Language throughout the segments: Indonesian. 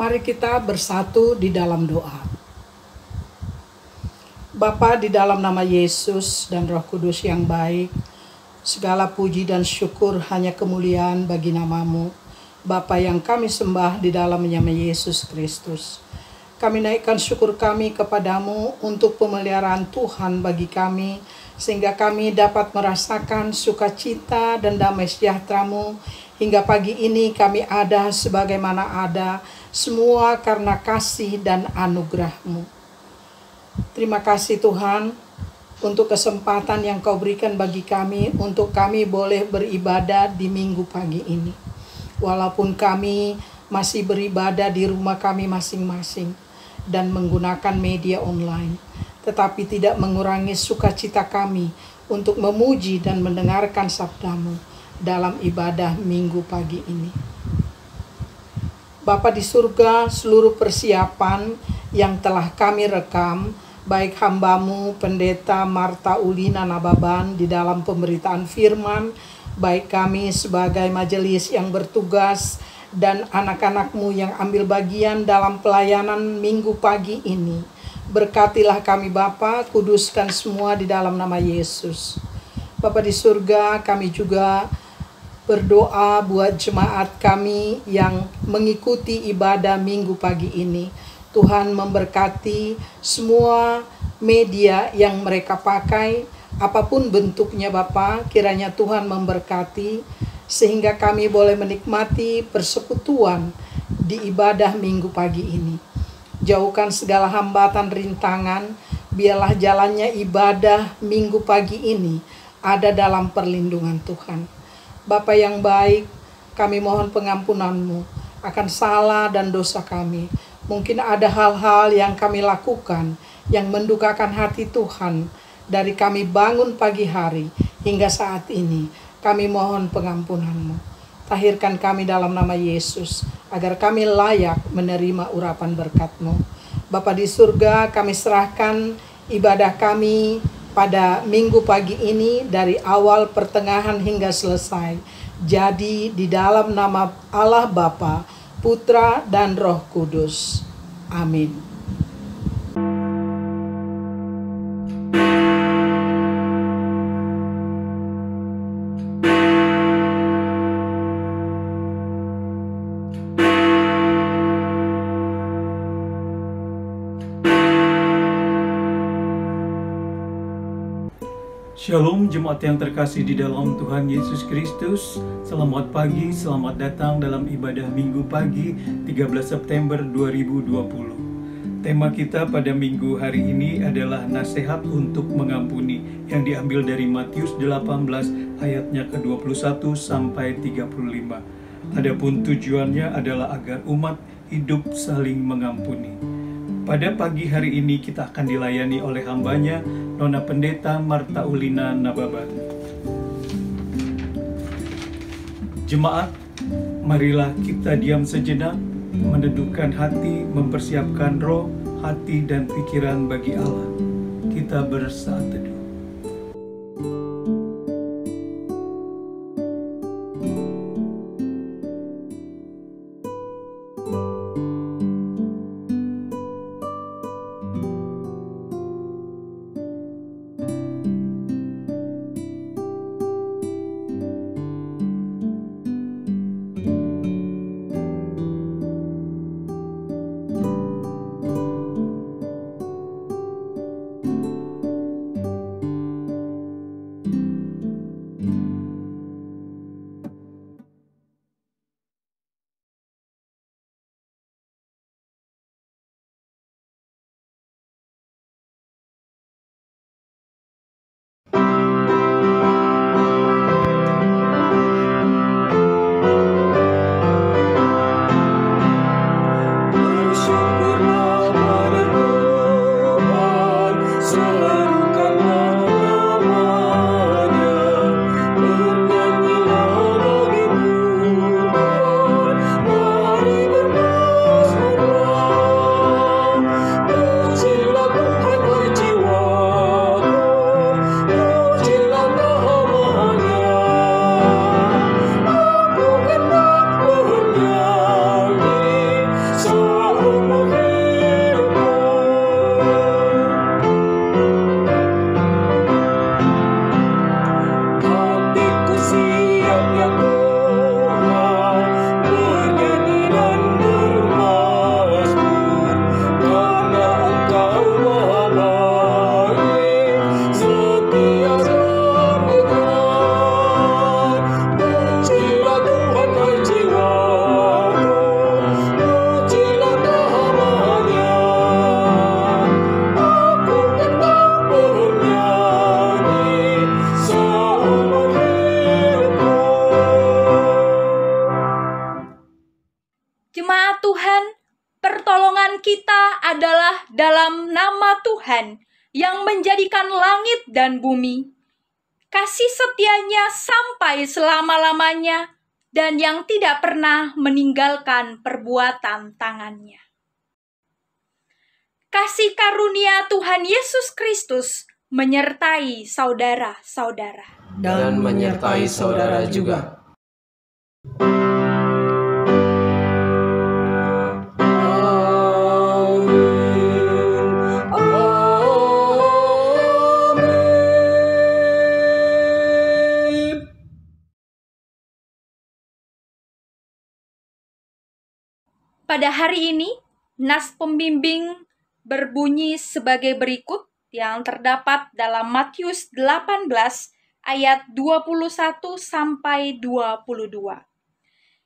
Mari kita bersatu di dalam doa. Bapa, di dalam nama Yesus dan Roh Kudus yang baik, segala puji dan syukur hanya kemuliaan bagi namamu, Bapa yang kami sembah di dalam nama Yesus Kristus. Kami naikkan syukur kami kepadamu untuk pemeliharaan Tuhan bagi kami, sehingga kami dapat merasakan sukacita dan damai sejahtera-Mu. Hingga pagi ini kami ada sebagaimana ada, semua karena kasih dan anugerah-Mu. Terima kasih Tuhan untuk kesempatan yang Kau berikan bagi kami, untuk kami boleh beribadah di minggu pagi ini. Walaupun kami masih beribadah di rumah kami masing-masing dan menggunakan media online, tetapi tidak mengurangi sukacita kami untuk memuji dan mendengarkan sabda-Mu dalam ibadah minggu pagi ini. Bapa di surga, seluruh persiapan yang telah kami rekam, baik hamba-Mu Pendeta Marta Ulina Nababan di dalam pemberitaan firman, baik kami sebagai majelis yang bertugas, dan anak-anak-Mu yang ambil bagian dalam pelayanan minggu pagi ini. Berkatilah kami Bapa, kuduskan semua di dalam nama Yesus. Bapa di surga, kami juga berdoa buat jemaat kami yang mengikuti ibadah minggu pagi ini. Tuhan memberkati semua media yang mereka pakai, apapun bentuknya Bapa, kiranya Tuhan memberkati, sehingga kami boleh menikmati persekutuan di ibadah minggu pagi ini. Jauhkan segala hambatan rintangan, biarlah jalannya ibadah minggu pagi ini ada dalam perlindungan Tuhan. Bapa yang baik, kami mohon pengampunan-Mu akan salah dan dosa kami. Mungkin ada hal-hal yang kami lakukan yang mendukakan hati Tuhan dari kami bangun pagi hari hingga saat ini. Kami mohon pengampunan-Mu. Tahirkan kami dalam nama Yesus, agar kami layak menerima urapan berkat-Mu. Bapa di surga, kami serahkan ibadah kami pada minggu pagi ini dari awal, pertengahan hingga selesai. Jadi di dalam nama Allah Bapa, Putra dan Roh Kudus. Amin. Shalom jemaat yang terkasih di dalam Tuhan Yesus Kristus. Selamat pagi, selamat datang dalam ibadah minggu pagi 13 September 2020. Tema kita pada minggu hari ini adalah nasihat untuk mengampuni, yang diambil dari Matius 18 ayatnya ke-21 sampai 35. Adapun tujuannya adalah agar umat hidup saling mengampuni. Pada pagi hari ini kita akan dilayani oleh hambanya, Nona Pendeta Marta Ulina Nababan. Jemaat, marilah kita diam sejenak, menundukkan hati, mempersiapkan roh, hati, dan pikiran bagi Allah. Kita bersaat teduh. kita adalah dalam nama Tuhan yang menjadikan langit dan bumi, kasih setianya sampai selama-lamanya, dan yang tidak pernah meninggalkan perbuatan tangannya. Kasih karunia Tuhan Yesus Kristus menyertai saudara-saudara. Dan menyertai saudara juga. Pada hari ini, nas pembimbing berbunyi sebagai berikut yang terdapat dalam Matius 18 ayat 21 sampai 22.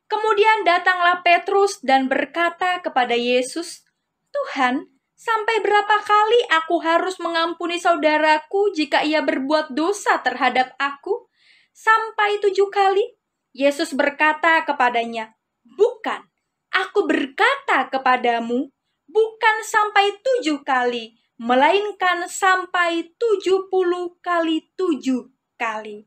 Kemudian datanglah Petrus dan berkata kepada Yesus, "Tuhan, sampai berapa kali aku harus mengampuni saudaraku jika ia berbuat dosa terhadap aku? Sampai 7 kali?" Yesus berkata kepadanya, "Bukan. Aku berkata kepadamu, bukan sampai 7 kali, melainkan sampai 70 kali 7 kali.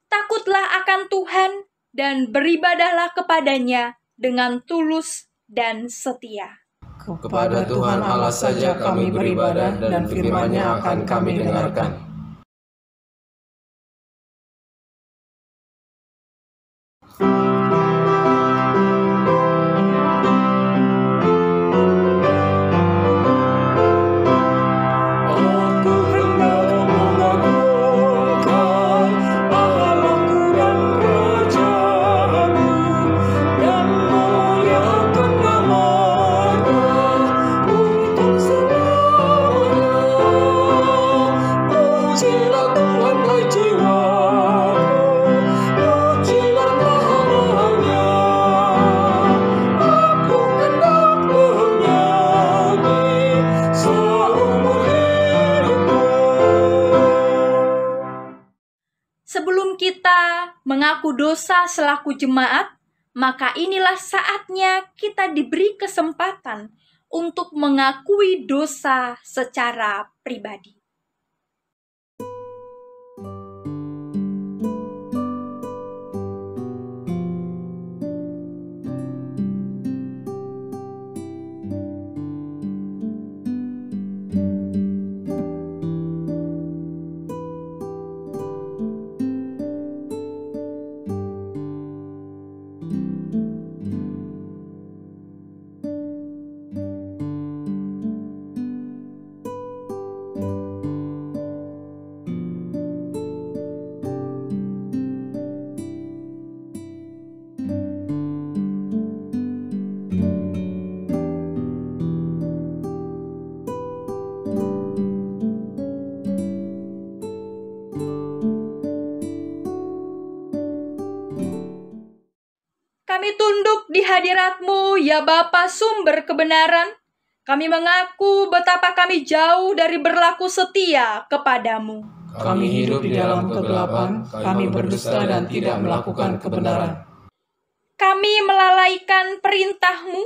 Takutlah akan Tuhan dan beribadahlah kepadanya dengan tulus dan setia." Kepada Tuhan Allah saja kami beribadah dan firman-Nya akan kami dengarkan. Sebelum kita mengaku dosa selaku jemaat, maka inilah saatnya kita diberi kesempatan untuk mengakui dosa secara pribadi. Kami tunduk di hadirat-Mu, ya Bapa sumber kebenaran. Kami mengaku betapa kami jauh dari berlaku setia kepadamu. Kami hidup di dalam kegelapan, kami berdusta dan tidak melakukan kebenaran. Kami melalaikan perintah-Mu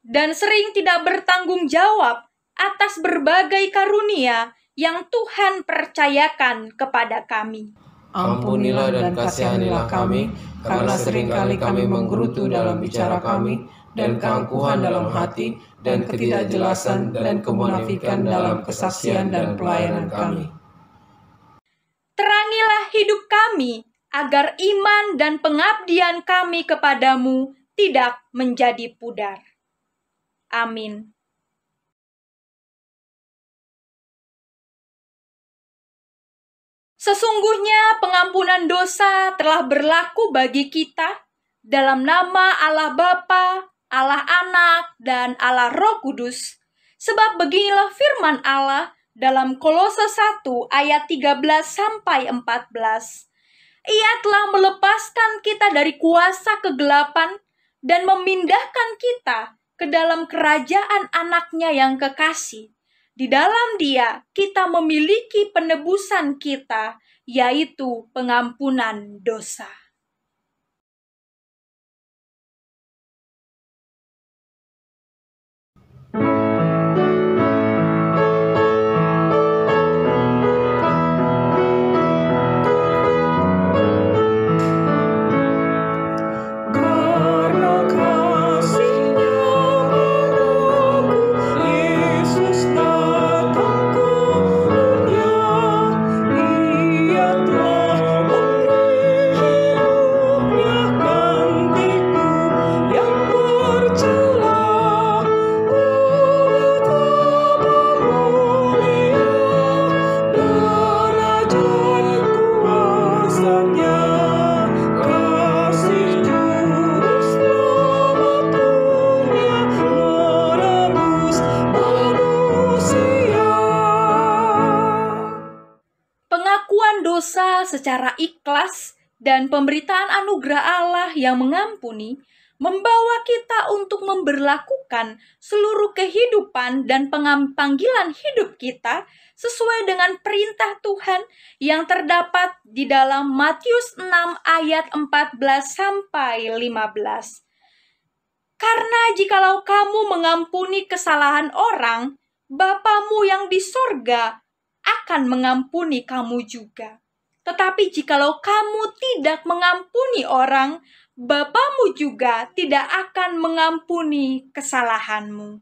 dan sering tidak bertanggung jawab atas berbagai karunia yang Tuhan percayakan kepada kami. Ampunilah dan kasihanilah kami, karena seringkali kami menggerutu dalam bicara kami, dan keangkuhan dalam hati, dan ketidakjelasan dan kemunafikan dalam kesaksian dan pelayanan kami. Terangilah hidup kami, agar iman dan pengabdian kami kepadamu tidak menjadi pudar. Amin. Sesungguhnya pengampunan dosa telah berlaku bagi kita dalam nama Allah Bapa, Allah Anak, dan Allah Roh Kudus. Sebab beginilah firman Allah dalam Kolose 1 ayat 13-14. Ia telah melepaskan kita dari kuasa kegelapan dan memindahkan kita ke dalam kerajaan anaknya yang kekasih. Di dalam Dia kita memiliki penebusan kita, yaitu pengampunan dosa. secara ikhlas dan pemberitaan anugerah Allah yang mengampuni membawa kita untuk memberlakukan seluruh kehidupan dan panggilan hidup kita sesuai dengan perintah Tuhan yang terdapat di dalam Matius 6 ayat 14 sampai 15. Karena jikalau kamu mengampuni kesalahan orang, Bapamu yang di sorga akan mengampuni kamu juga. Tetapi jikalau kamu tidak mengampuni orang, Bapamu juga tidak akan mengampuni kesalahanmu.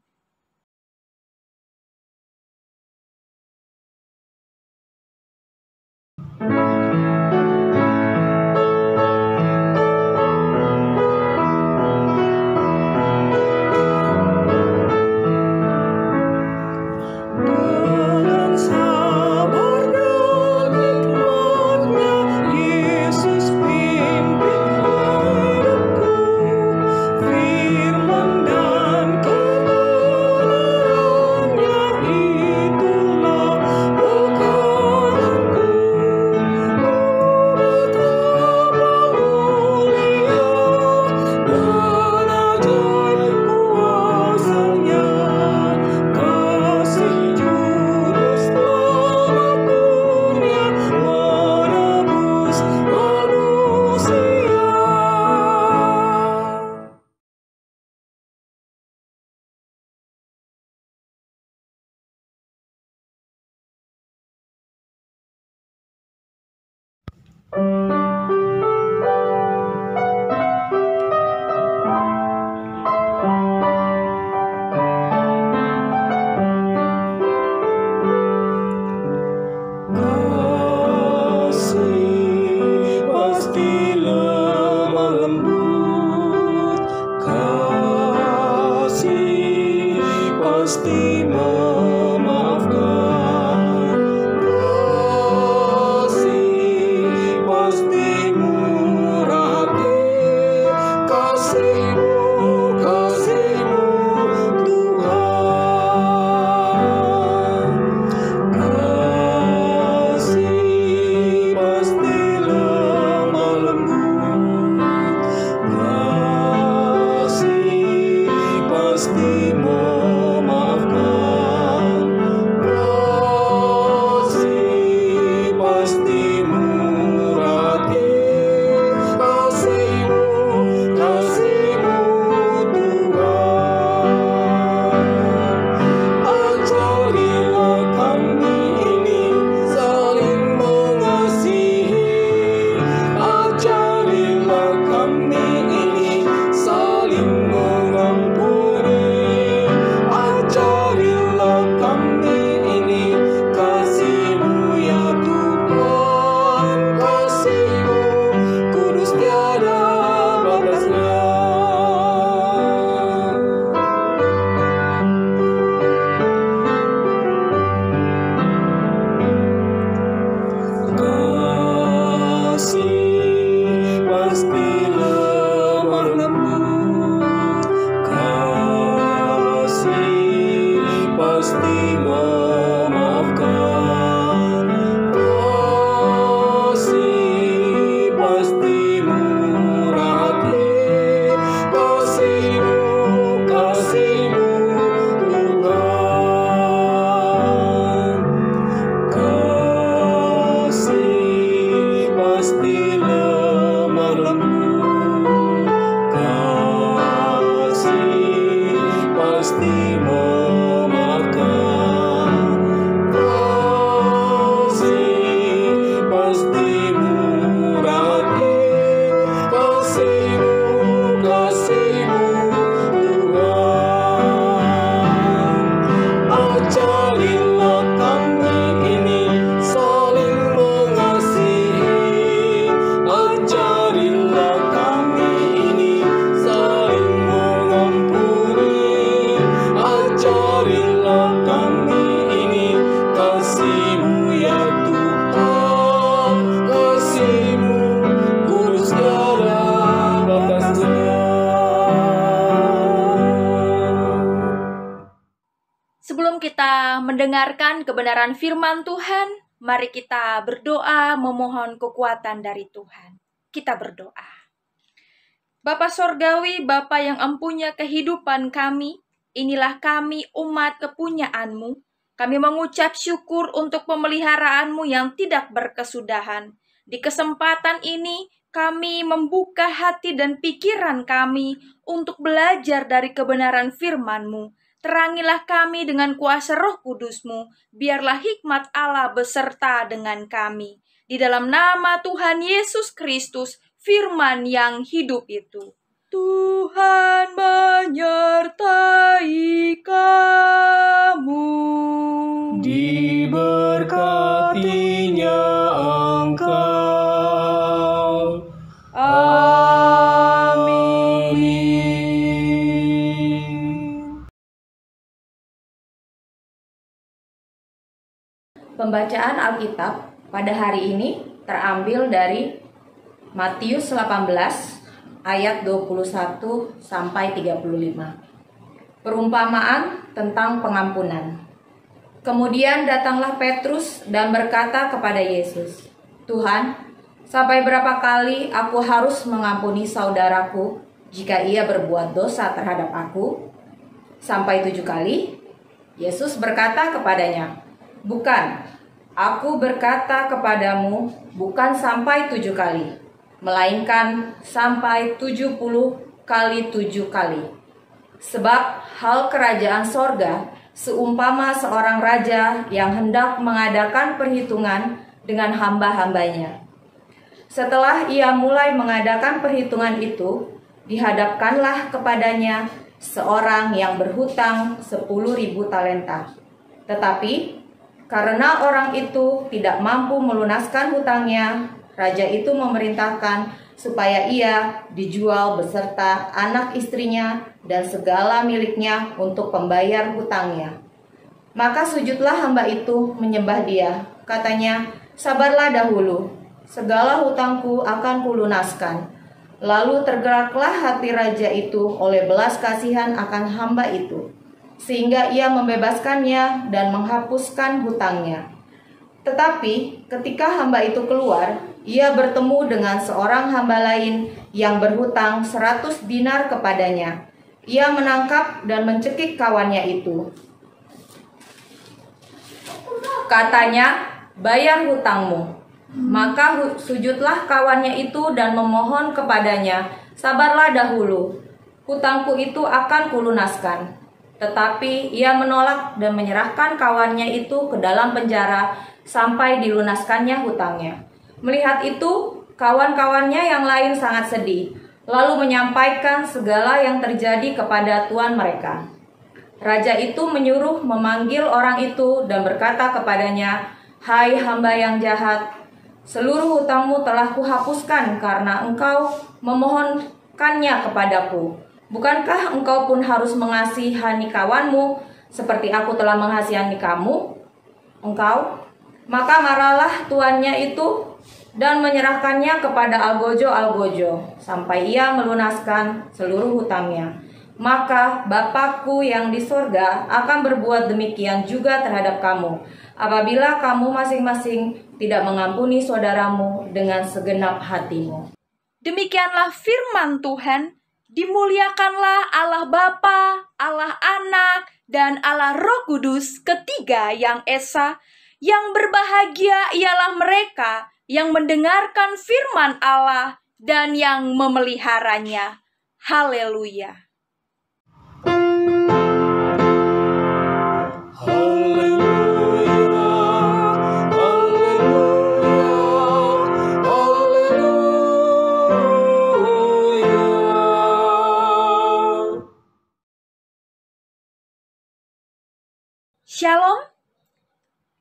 Sebelum kita mendengarkan kebenaran firman Tuhan, Mari kita berdoa memohon kekuatan dari Tuhan. Kita berdoa. Bapa Sorgawi, Bapa yang empunya kehidupan kami, inilah kami umat kepunyaan-Mu. Kami mengucap syukur untuk pemeliharaanmu yang tidak berkesudahan. Di kesempatan ini, kami membuka hati dan pikiran kami untuk belajar dari kebenaran firman-Mu. Terangilah kami dengan kuasa Roh Kudus-Mu. Biarlah hikmat Allah beserta dengan kami. Di dalam nama Tuhan Yesus Kristus, firman yang hidup itu. Tuhan menyertai kamu. Diberkatinya engkau. Amin. Pembacaan Alkitab pada hari ini terambil dari Matius 18 ayat 21 sampai 35. Perumpamaan tentang pengampunan. Kemudian datanglah Petrus dan berkata kepada Yesus, "Tuhan, sampai berapa kali aku harus mengampuni saudaraku jika ia berbuat dosa terhadap aku? Sampai 7 kali?" Yesus berkata kepadanya, "Bukan, aku berkata kepadamu, bukan sampai 7 kali. Melainkan sampai 70 kali 7 kali. Sebab hal kerajaan sorga seumpama seorang raja yang hendak mengadakan perhitungan dengan hamba-hambanya. Setelah ia mulai mengadakan perhitungan itu, dihadapkanlah kepadanya seorang yang berhutang 10.000 talenta. Tetapi karena orang itu tidak mampu melunaskan hutangnya, raja itu memerintahkan supaya ia dijual beserta anak istrinya dan segala miliknya untuk pembayar hutangnya. Maka sujudlah hamba itu menyembah dia. Katanya, 'Sabarlah dahulu, segala hutangku akan kulunaskan.' Lalu tergeraklah hati raja itu oleh belas kasihan akan hamba itu, sehingga ia membebaskannya dan menghapuskan hutangnya. Tetapi ketika hamba itu keluar, ia bertemu dengan seorang hamba lain yang berhutang 100 dinar kepadanya. Ia menangkap dan mencekik kawannya itu. Katanya, 'Bayar hutangmu.' Maka sujudlah kawannya itu dan memohon kepadanya, 'Sabarlah dahulu, hutangku itu akan kulunaskan.' Tetapi ia menolak dan menyerahkan kawannya itu ke dalam penjara sampai dilunaskannya hutangnya. Melihat itu, kawan-kawannya yang lain sangat sedih, lalu menyampaikan segala yang terjadi kepada tuan mereka. Raja itu menyuruh memanggil orang itu dan berkata kepadanya, 'Hai hamba yang jahat, seluruh hutangmu telah kuhapuskan karena engkau memohonkannya kepadaku. Bukankah engkau pun harus mengasihani kawanmu seperti aku telah mengasihani kamu?' Engkau?" Maka marahlah tuannya itu dan menyerahkannya kepada algojo-algojo sampai ia melunaskan seluruh hutangnya. Maka Bapakku yang di sorga akan berbuat demikian juga terhadap kamu, apabila kamu masing-masing tidak mengampuni saudaramu dengan segenap hatimu." Demikianlah firman Tuhan. Dimuliakanlah Allah Bapa, Allah Anak, dan Allah Roh Kudus, ketiga yang esa. Yang berbahagia ialah mereka yang mendengarkan firman Allah dan yang memeliharanya. Haleluya. Shalom.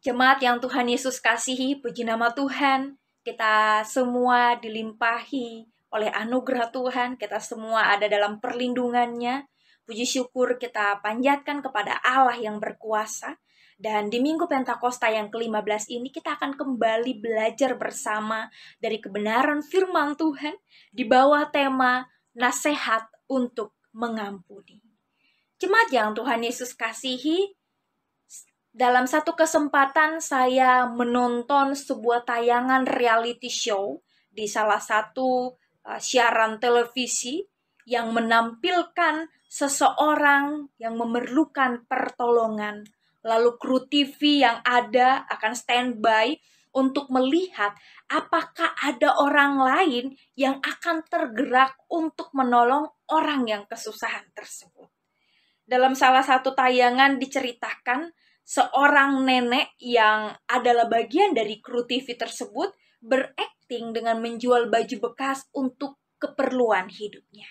Jemaat yang Tuhan Yesus kasihi, puji nama Tuhan. Kita semua dilimpahi oleh anugerah Tuhan. Kita semua ada dalam perlindungannya. Puji syukur kita panjatkan kepada Allah yang berkuasa. Dan di Minggu Pentakosta yang ke-15 ini kita akan kembali belajar bersama dari kebenaran firman Tuhan di bawah tema nasihat untuk mengampuni. Jemaat yang Tuhan Yesus kasihi, dalam satu kesempatan saya menonton sebuah tayangan reality show di salah satu siaran televisi yang menampilkan seseorang yang memerlukan pertolongan. Lalu kru TV yang ada akan standby untuk melihat apakah ada orang lain yang akan tergerak untuk menolong orang yang kesusahan tersebut. Dalam salah satu tayangan diceritakan seorang nenek yang adalah bagian dari kru TV tersebut berakting dengan menjual baju bekas untuk keperluan hidupnya.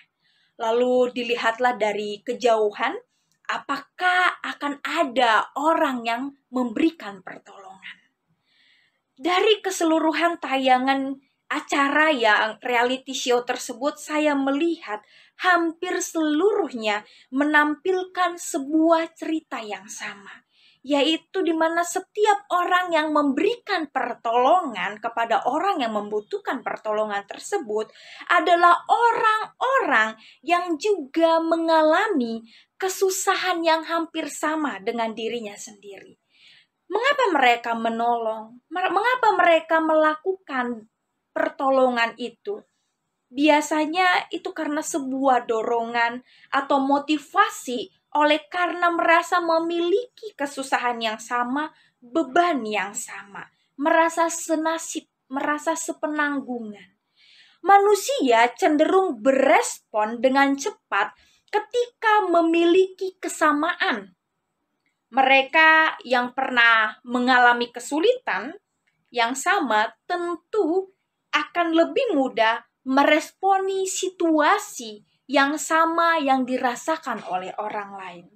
Lalu dilihatlah dari kejauhan apakah akan ada orang yang memberikan pertolongan. Dari keseluruhan tayangan acara yang reality show tersebut, saya melihat hampir seluruhnya menampilkan sebuah cerita yang sama, yaitu di mana setiap orang yang memberikan pertolongan kepada orang yang membutuhkan pertolongan tersebut adalah orang-orang yang juga mengalami kesusahan yang hampir sama dengan dirinya sendiri. Mengapa mereka menolong? Mengapa mereka melakukan pertolongan itu? Biasanya itu karena sebuah dorongan atau motivasi karena merasa memiliki kesusahan yang sama, beban yang sama, merasa senasib, merasa sepenanggungan. Manusia cenderung berespon dengan cepat ketika memiliki kesamaan. Mereka yang pernah mengalami kesulitan yang sama tentu akan lebih mudah meresponi situasi yang sama yang dirasakan oleh orang lain.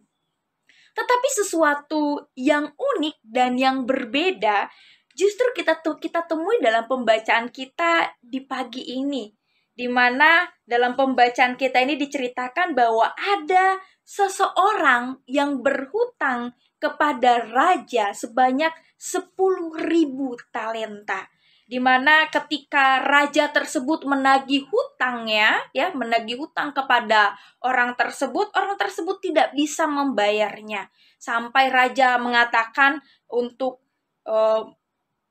Tetapi sesuatu yang unik dan yang berbeda justru kita temui dalam pembacaan kita di pagi ini, di mana dalam pembacaan kita ini diceritakan bahwa ada seseorang yang berhutang kepada raja sebanyak 10.000 talenta. Di mana ketika raja tersebut menagih hutangnya, menagih hutang kepada orang tersebut tidak bisa membayarnya. Sampai raja mengatakan untuk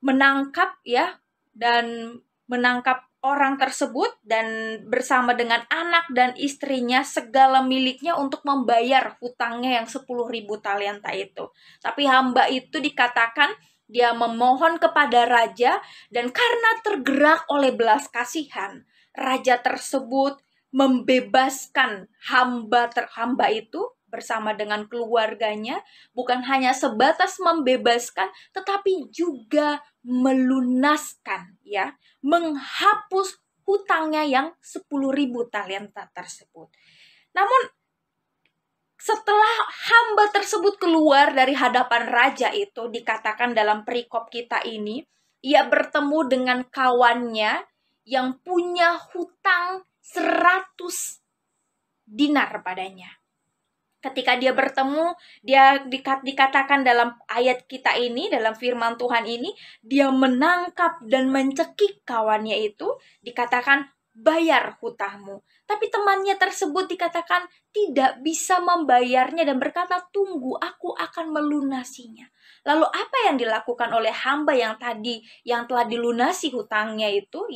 menangkap orang tersebut dan bersama dengan anak dan istrinya segala miliknya untuk membayar hutangnya yang 10.000 talenta itu. Tapi hamba itu dikatakan dia memohon kepada raja dan karena tergerak oleh belas kasihan, raja tersebut membebaskan hamba itu bersama dengan keluarganya, bukan hanya sebatas membebaskan tetapi juga melunaskan, menghapus hutangnya yang 10.000 talenta tersebut. Namun setelah hamba tersebut keluar dari hadapan raja itu, dikatakan dalam perikop kita ini, ia bertemu dengan kawannya yang punya hutang 100 dinar padanya. Ketika dia bertemu, dia dikatakan dalam ayat kita ini, dalam firman Tuhan ini, dia menangkap dan mencekik kawannya itu, dikatakan bayar hutangmu. Tapi temannya tersebut dikatakan tidak bisa membayarnya dan berkata, tunggu, aku akan melunasinya. Lalu apa yang dilakukan oleh hamba yang telah dilunasi hutangnya itu,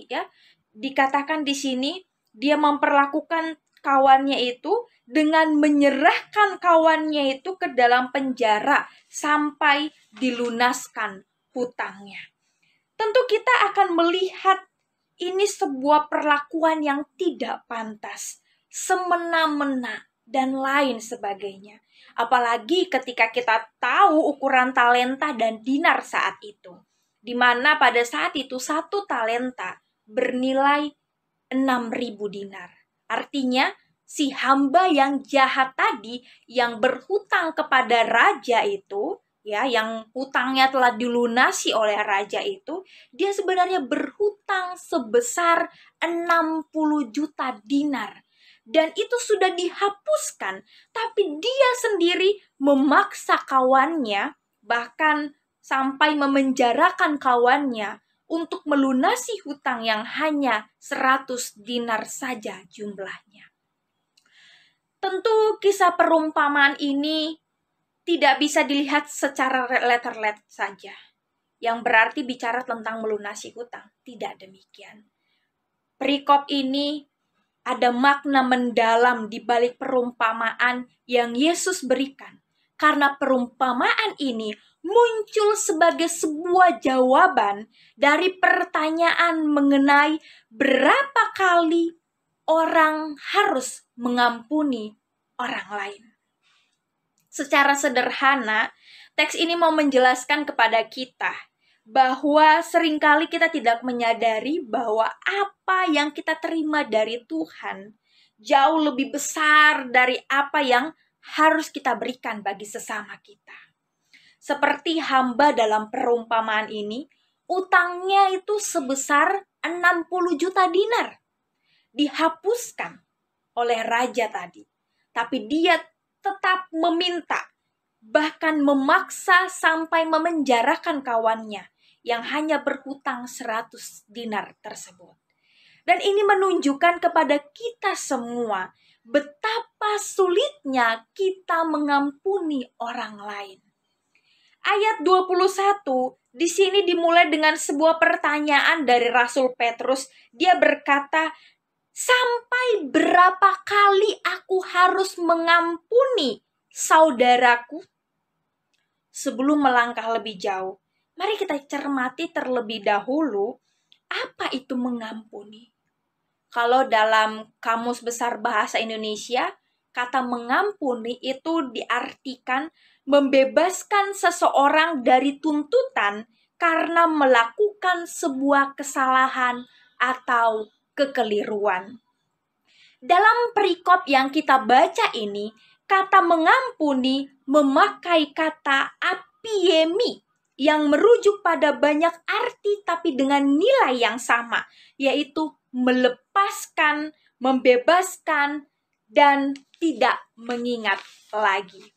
dikatakan di sini dia memperlakukan kawannya itu dengan menyerahkan kawannya itu ke dalam penjara sampai dilunaskan hutangnya. Tentu kita akan melihat ini sebuah perlakuan yang tidak pantas, semena-mena, dan lain sebagainya. Apalagi ketika kita tahu ukuran talenta dan dinar saat itu. Di mana pada saat itu 1 talenta bernilai 6.000 dinar. Artinya si hamba yang jahat tadi yang berhutang kepada raja itu, yang hutangnya telah dilunasi oleh raja itu, dia sebenarnya berhutang sebesar 60 juta dinar. Dan itu sudah dihapuskan, tapi dia sendiri memaksa kawannya, bahkan sampai memenjarakan kawannya untuk melunasi hutang yang hanya 100 dinar saja jumlahnya. Tentu kisah perumpamaan ini tidak bisa dilihat secara letter-let saja, yang berarti bicara tentang melunasi hutang. Tidak demikian. Perikop ini ada makna mendalam di balik perumpamaan yang Yesus berikan. Karena perumpamaan ini muncul sebagai sebuah jawaban dari pertanyaan mengenai berapa kali orang harus mengampuni orang lain. Secara sederhana, teks ini mau menjelaskan kepada kita bahwa seringkali kita tidak menyadari bahwa apa yang kita terima dari Tuhan jauh lebih besar dari apa yang harus kita berikan bagi sesama kita. Seperti hamba dalam perumpamaan ini, utangnya itu sebesar 60 juta dinar. Dihapuskan oleh raja tadi. Tapi dia tetap meminta, bahkan memaksa sampai memenjarakan kawannya yang hanya berhutang 100 dinar tersebut. Dan ini menunjukkan kepada kita semua betapa sulitnya kita mengampuni orang lain. Ayat 21 di sini dimulai dengan sebuah pertanyaan dari Rasul Petrus. Dia berkata, "Sampai berapa kali aku harus mengampuni saudaraku?" Sebelum melangkah lebih jauh, mari kita cermati terlebih dahulu apa itu mengampuni. Kalau dalam Kamus Besar Bahasa Indonesia, kata mengampuni itu diartikan membebaskan seseorang dari tuntutan karena melakukan sebuah kesalahan atau kekeliruan. Dalam perikop yang kita baca ini, kata mengampuni memakai kata apiemi yang merujuk pada banyak arti tapi dengan nilai yang sama, yaitu melepaskan, membebaskan, dan tidak mengingat lagi.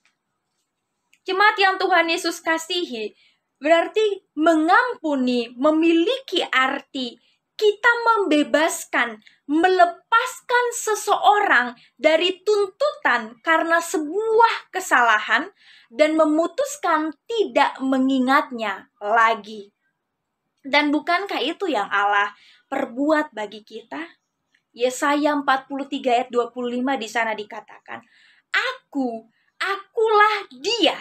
Jemaat yang Tuhan Yesus kasihi, berarti mengampuni memiliki arti kita membebaskan, melepaskan seseorang dari tuntutan karena sebuah kesalahan dan memutuskan tidak mengingatnya lagi. Dan bukankah itu yang Allah perbuat bagi kita? Yesaya 43 ayat 25 di sana dikatakan, Akulah dia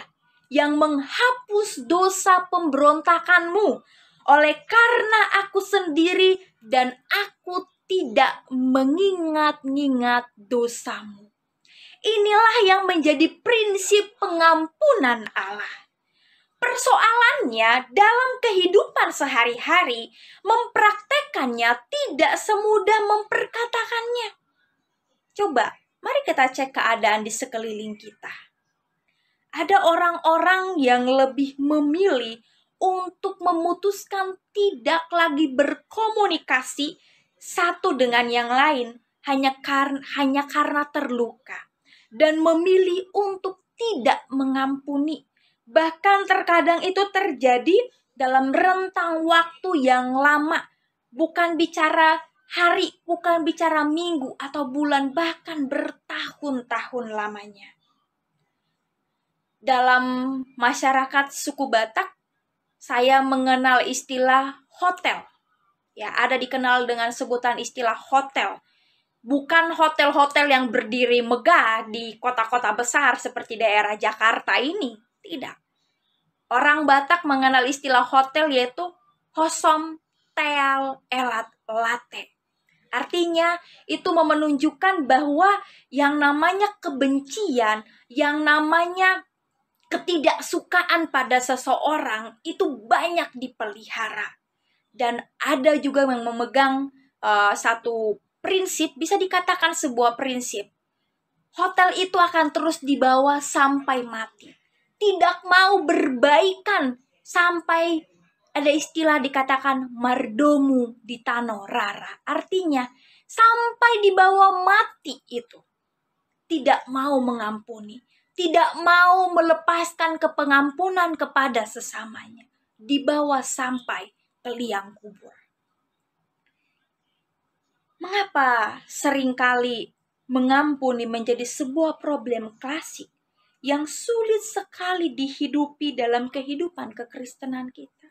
yang menghapus dosa pemberontakanmu, oleh karena aku sendiri dan aku tidak mengingat-ingat dosamu. Inilah yang menjadi prinsip pengampunan Allah. Persoalannya dalam kehidupan sehari-hari, mempraktekannya tidak semudah memperkatakannya. Coba, mari kita cek keadaan di sekeliling kita. Ada orang-orang yang lebih memilih untuk memutuskan tidak lagi berkomunikasi satu dengan yang lain hanya karena terluka, dan memilih untuk tidak mengampuni. Bahkan terkadang itu terjadi dalam rentang waktu yang lama, bukan bicara hari, bukan bicara minggu atau bulan, bahkan bertahun-tahun lamanya. Dalam masyarakat suku Batak, saya mengenal istilah hotel. Ya, ada dikenal dengan sebutan istilah hotel. Bukan hotel-hotel yang berdiri megah di kota-kota besar seperti daerah Jakarta ini. Tidak. Orang Batak mengenal istilah hotel yaitu hosom teal elat late. Artinya itu menunjukkan bahwa yang namanya kebencian, yang namanya ketidaksukaan pada seseorang itu banyak dipelihara. Dan ada juga yang memegang satu prinsip, bisa dikatakan sebuah prinsip. Hotel itu akan terus dibawa sampai mati. Tidak mau berbaikan sampai ada istilah dikatakan mardomu di tano rara. Artinya sampai dibawa mati itu. Tidak mau mengampuni. Tidak mau melepaskan kepengampunan kepada sesamanya. Dibawa sampai ke liang kubur. Mengapa seringkali mengampuni menjadi sebuah problem klasik yang sulit sekali dihidupi dalam kehidupan kekristenan kita?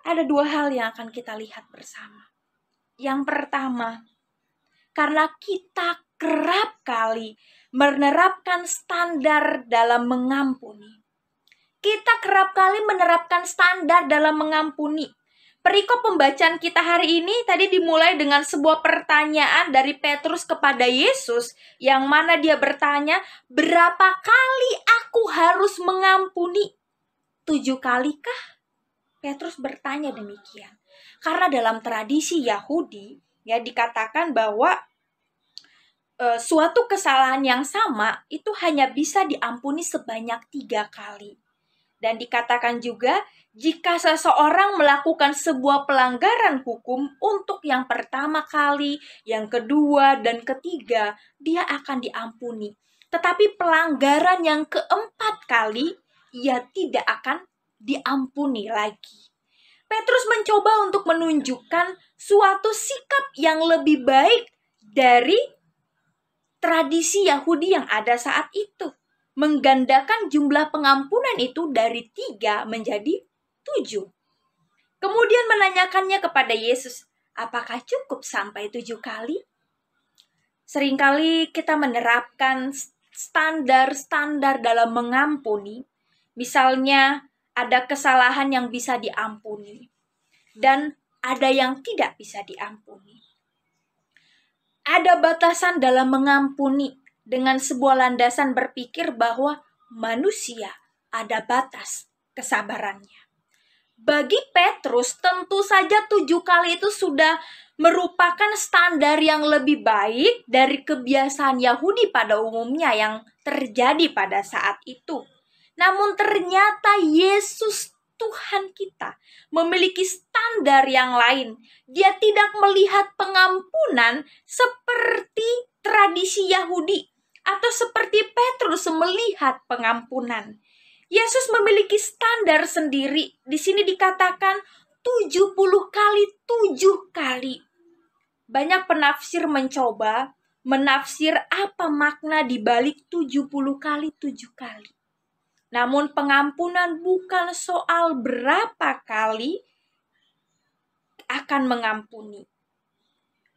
Ada dua hal yang akan kita lihat bersama. Yang pertama, karena kita kerap kali menerapkan standar dalam mengampuni. Kita kerap kali menerapkan standar dalam mengampuni. Perikop pembacaan kita hari ini tadi dimulai dengan sebuah pertanyaan dari Petrus kepada Yesus, yang mana dia bertanya, berapa kali aku harus mengampuni? 7 kalikah? Petrus bertanya demikian. Karena dalam tradisi Yahudi, ya, dikatakan bahwa suatu kesalahan yang sama itu hanya bisa diampuni sebanyak 3 kali. Dan dikatakan juga, jika seseorang melakukan sebuah pelanggaran hukum untuk yang pertama kali, yang kedua, dan ketiga, dia akan diampuni. Tetapi pelanggaran yang keempat kali, ia tidak akan diampuni lagi. Petrus mencoba untuk menunjukkan suatu sikap yang lebih baik dari tradisi Yahudi yang ada saat itu. Menggandakan jumlah pengampunan itu dari 3 menjadi 7. Kemudian menanyakannya kepada Yesus, apakah cukup sampai 7 kali? Seringkali kita menerapkan standar-standar dalam mengampuni. Misalnya, ada kesalahan yang bisa diampuni dan ada yang tidak bisa diampuni. Ada batasan dalam mengampuni dengan sebuah landasan berpikir bahwa manusia ada batas kesabarannya. Bagi Petrus, tentu saja 7 kali itu sudah merupakan standar yang lebih baik dari kebiasaan Yahudi pada umumnya yang terjadi pada saat itu. Namun ternyata Yesus Tuhan kita memiliki standar yang lain. Dia tidak melihat pengampunan seperti tradisi Yahudi atau seperti Petrus melihat pengampunan. Yesus memiliki standar sendiri. Di sini dikatakan 70 kali 7 kali. Banyak penafsir mencoba menafsir apa makna di balik 70 kali 7 kali. Namun pengampunan bukan soal berapa kali akan mengampuni.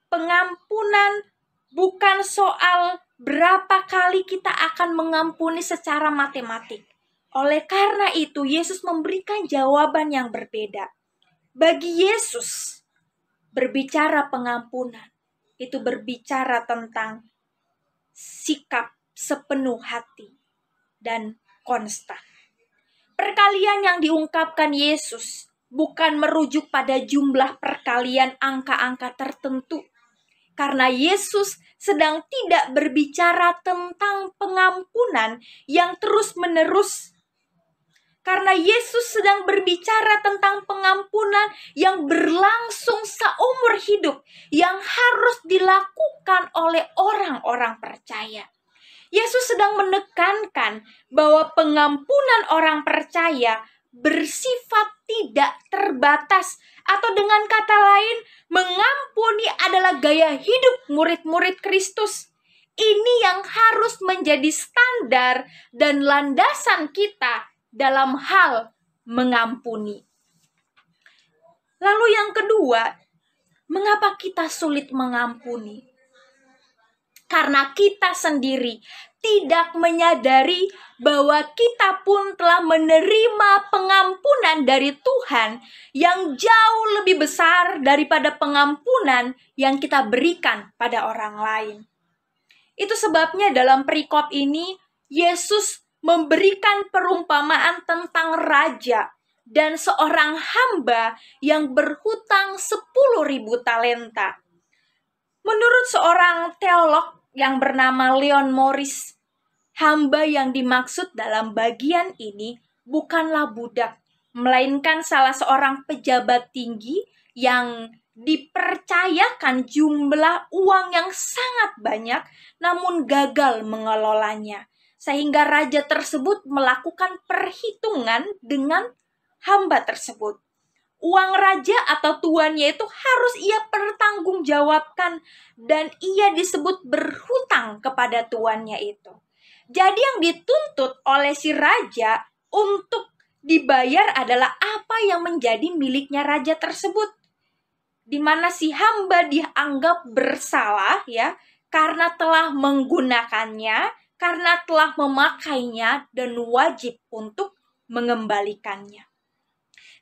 Pengampunan bukan soal berapa kali kita akan mengampuni secara matematik. Oleh karena itu, Yesus memberikan jawaban yang berbeda. Bagi Yesus, berbicara pengampunan, itu berbicara tentang sikap sepenuh hati dan konstan. Perkalian yang diungkapkan Yesus bukan merujuk pada jumlah perkalian angka-angka tertentu. Karena Yesus sedang tidak berbicara tentang pengampunan yang terus-menerus. Karena Yesus sedang berbicara tentang pengampunan yang berlangsung seumur hidup, yang harus dilakukan oleh orang-orang percaya. Yesus sedang menekankan bahwa pengampunan orang percaya bersifat tidak terbatas, atau dengan kata lain, mengampuni adalah gaya hidup murid-murid Kristus. Ini yang harus menjadi standar dan landasan kita dalam hal mengampuni. Lalu yang kedua, mengapa kita sulit mengampuni? Karena kita sendiri tidak menyadari bahwa kita pun telah menerima pengampunan dari Tuhan yang jauh lebih besar daripada pengampunan yang kita berikan pada orang lain. Itu sebabnya dalam perikop ini, Yesus memberikan perumpamaan tentang raja dan seorang hamba yang berhutang 10.000 talenta. Menurut seorang teolog yang bernama Leon Morris, hamba yang dimaksud dalam bagian ini bukanlah budak, melainkan salah seorang pejabat tinggi yang dipercayakan jumlah uang yang sangat banyak, namun gagal mengelolanya. Sehingga raja tersebut melakukan perhitungan dengan hamba tersebut. Uang raja atau tuannya itu harus ia pertanggungjawabkan dan ia disebut berhutang kepada tuannya itu. Jadi yang dituntut oleh si raja untuk dibayar adalah apa yang menjadi miliknya raja tersebut. Di mana si hamba dianggap bersalah ya, karena telah menggunakannya, karena telah memakainya dan wajib untuk mengembalikannya.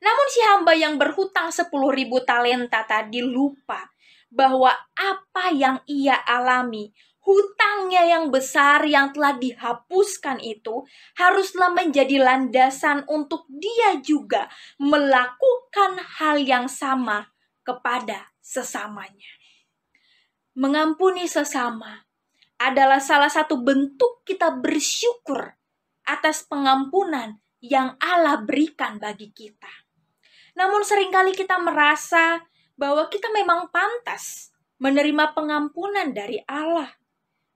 Namun si hamba yang berhutang 10.000 talenta tadi lupa bahwa apa yang ia alami, hutangnya yang besar yang telah dihapuskan itu haruslah menjadi landasan untuk dia juga melakukan hal yang sama kepada sesamanya. Mengampuni sesama adalah salah satu bentuk kita bersyukur atas pengampunan yang Allah berikan bagi kita. Namun seringkali kita merasa bahwa kita memang pantas menerima pengampunan dari Allah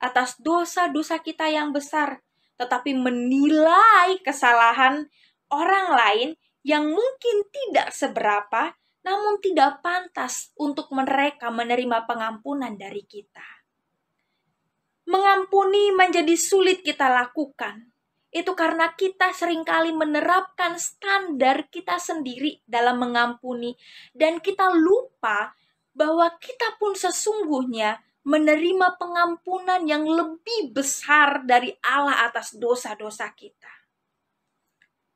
atas dosa-dosa kita yang besar, tetapi menilai kesalahan orang lain yang mungkin tidak seberapa, namun tidak pantas untuk mereka menerima pengampunan dari kita. Mengampuni menjadi sulit kita lakukan. Itu karena kita seringkali menerapkan standar kita sendiri dalam mengampuni, dan kita lupa bahwa kita pun sesungguhnya menerima pengampunan yang lebih besar dari Allah atas dosa-dosa kita.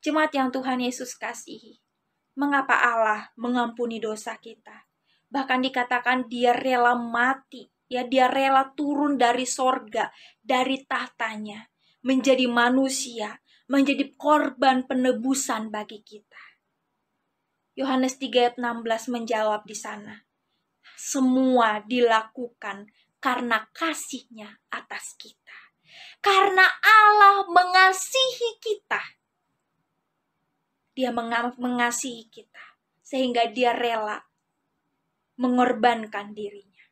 Jemaat yang Tuhan Yesus kasihi, mengapa Allah mengampuni dosa kita? Bahkan dikatakan dia rela mati, ya, dia rela turun dari sorga, dari tahtanya, menjadi manusia, menjadi korban penebusan bagi kita. Yohanes 3 ayat 16 menjawab di sana, semua dilakukan karena kasih-Nya atas kita. Karena Allah mengasihi kita. Dia mengasihi kita sehingga dia rela mengorbankan dirinya.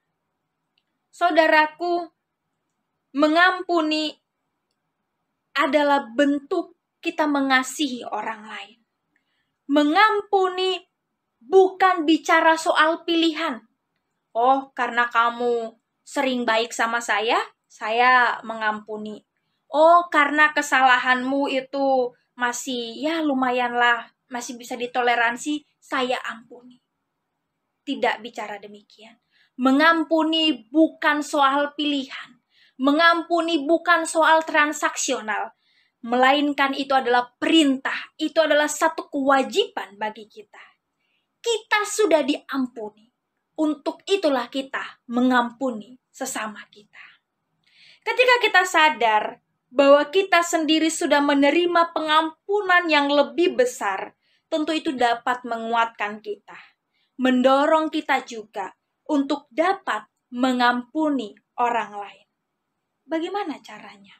Saudaraku, mengampuni adalah bentuk kita mengasihi orang lain. Mengampuni bukan bicara soal pilihan. Oh, karena kamu sering baik sama saya mengampuni. Oh, karena kesalahanmu itu masih ya lumayanlah, masih bisa ditoleransi, saya ampuni. Tidak bicara demikian. Mengampuni bukan soal pilihan. Mengampuni bukan soal transaksional. Melainkan itu adalah perintah. Itu adalah satu kewajiban bagi kita. Kita sudah diampuni. Untuk itulah kita mengampuni sesama kita. Ketika kita sadar bahwa kita sendiri sudah menerima pengampunan yang lebih besar, tentu itu dapat menguatkan kita, mendorong kita juga untuk dapat mengampuni orang lain. Bagaimana caranya?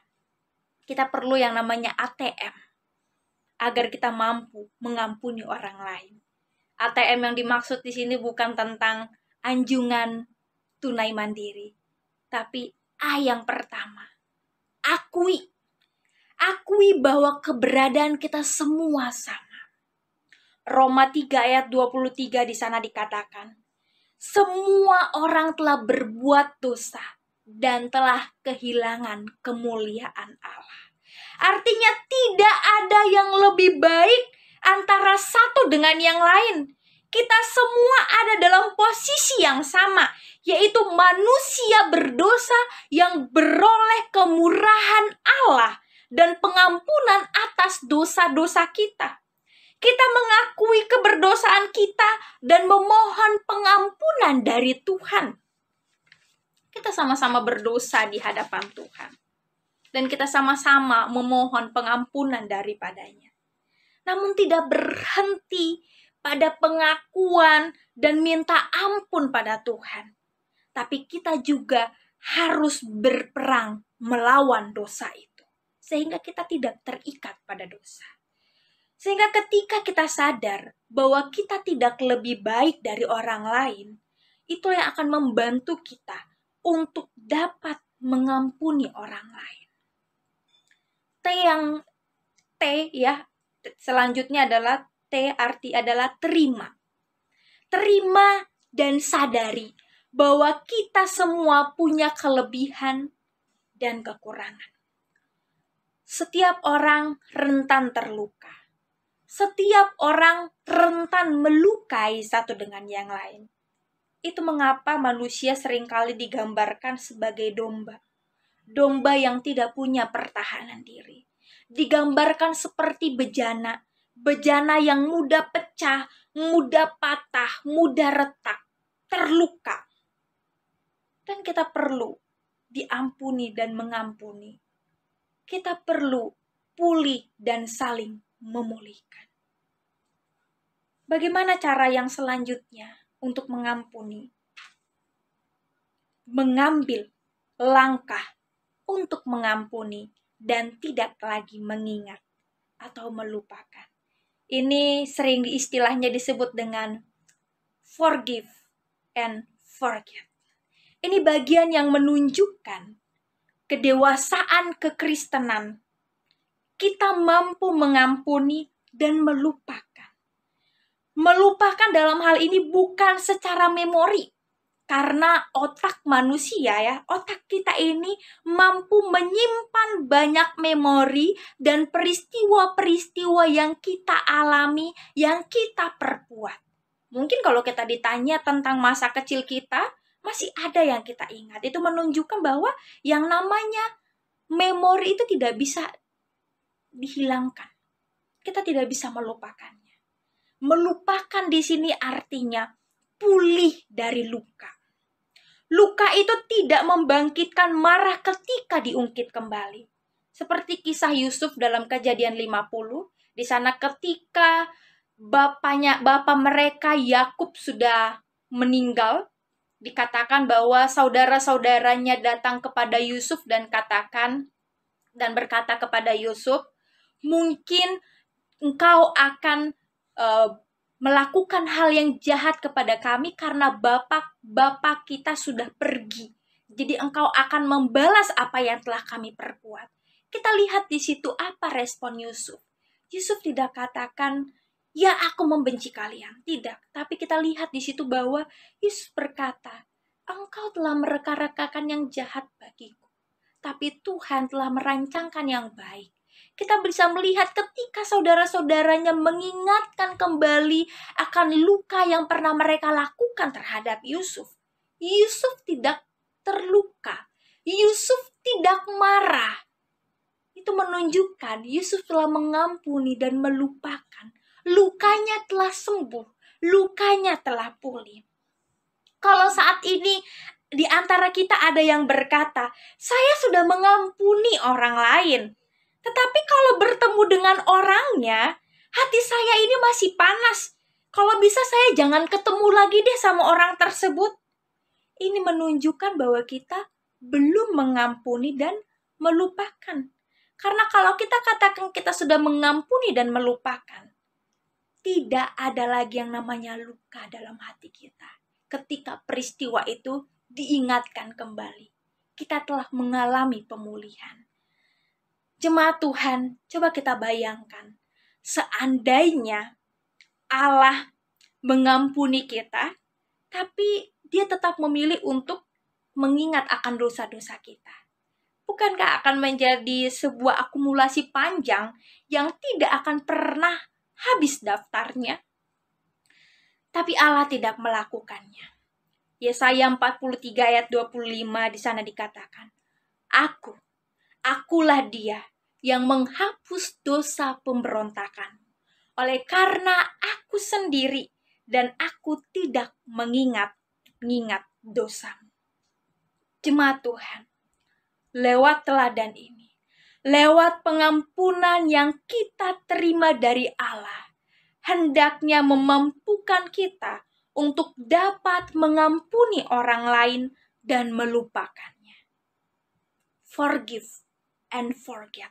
Kita perlu yang namanya ATM agar kita mampu mengampuni orang lain. ATM yang dimaksud di sini bukan tentang anjungan tunai mandiri, tapi A yang pertama, akui bahwa keberadaan kita semua sama. Roma 3 ayat 23 di sana dikatakan, semua orang telah berbuat dosa dan telah kehilangan kemuliaan Allah. Artinya tidak ada yang lebih baik antara satu dengan yang lain. Kita semua ada dalam posisi yang sama, yaitu manusia berdosa yang beroleh kemurahan Allah dan pengampunan atas dosa-dosa kita. Kita mengakui keberdosaan kita dan memohon pengampunan dari Tuhan. Kita sama-sama berdosa di hadapan Tuhan. Dan kita sama-sama memohon pengampunan daripadanya. Namun tidak berhenti pada pengakuan dan minta ampun pada Tuhan. Tapi kita juga harus berperang melawan dosa itu. Sehingga kita tidak terikat pada dosa. Sehingga ketika kita sadar bahwa kita tidak lebih baik dari orang lain, itu yang akan membantu kita untuk dapat mengampuni orang lain. Selanjutnya adalah T arti adalah terima. Terima dan sadari bahwa kita semua punya kelebihan dan kekurangan. setiap orang rentan terluka. Setiap orang rentan melukai satu dengan yang lain. Itu mengapa manusia seringkali digambarkan sebagai domba. Domba yang tidak punya pertahanan diri. Digambarkan seperti bejana. Bejana yang mudah pecah, mudah patah, mudah retak, terluka. Dan kita perlu diampuni dan mengampuni. Kita perlu pulih dan saling memulihkan. Bagaimana cara yang selanjutnya untuk mengampuni? Mengambil langkah untuk mengampuni dan tidak lagi mengingat atau melupakan. Ini sering istilahnya disebut dengan forgive and forget. Ini bagian yang menunjukkan kedewasaan kekristenan. Kita mampu mengampuni dan melupakan. Melupakan dalam hal ini bukan secara memori. Karena otak manusia otak kita ini mampu menyimpan banyak memori dan peristiwa-peristiwa yang kita alami, yang kita perbuat. Mungkin kalau kita ditanya tentang masa kecil kita, masih ada yang kita ingat. Itu menunjukkan bahwa yang namanya memori itu tidak bisa dihilangkan. Kita tidak bisa melupakannya. Melupakan di sini artinya pulih dari luka. Luka itu tidak membangkitkan marah ketika diungkit kembali. Seperti kisah Yusuf dalam Kejadian 50, di sana ketika bapak mereka Yakub sudah meninggal, dikatakan bahwa saudara-saudaranya datang kepada Yusuf dan berkata kepada Yusuf, mungkin engkau akan melakukan hal yang jahat kepada kami karena bapak kita sudah pergi. Jadi engkau akan membalas apa yang telah kami perbuat. Kita lihat di situ apa respon Yusuf. Yusuf tidak katakan, ya aku membenci kalian. Tidak. Tapi kita lihat di situ bahwa Yusuf berkata, engkau telah mereka-rekakan yang jahat bagiku. Tapi Tuhan telah merancangkan yang baik. Kita bisa melihat ketika saudara-saudaranya mengingatkan kembali akan luka yang pernah mereka lakukan terhadap Yusuf. Yusuf tidak terluka. Yusuf tidak marah. Itu menunjukkan Yusuf telah mengampuni dan melupakan. Lukanya telah sembuh. Lukanya telah pulih. Kalau saat ini di antara kita ada yang berkata, saya sudah mengampuni orang lain. Tetapi kalau bertemu dengan orangnya, hati saya ini masih panas. Kalau bisa saya jangan ketemu lagi deh sama orang tersebut. Ini menunjukkan bahwa kita belum mengampuni dan melupakan. Karena kalau kita katakan kita sudah mengampuni dan melupakan, tidak ada lagi yang namanya luka dalam hati kita. Ketika peristiwa itu diingatkan kembali, kita telah mengalami pemulihan. Jemaat Tuhan, coba kita bayangkan, seandainya Allah mengampuni kita, tapi Dia tetap memilih untuk mengingat akan dosa-dosa kita. Bukankah akan menjadi sebuah akumulasi panjang yang tidak akan pernah habis daftarnya? Tapi Allah tidak melakukannya. Yesaya 43 ayat 25 di sana dikatakan, Akulah Dia yang menghapus dosa pemberontakan. Oleh karena aku sendiri dan aku tidak mengingat dosamu. Jemaat Tuhan, lewat teladan ini, lewat pengampunan yang kita terima dari Allah, hendaknya memampukan kita untuk dapat mengampuni orang lain dan melupakannya. Forgive and forget.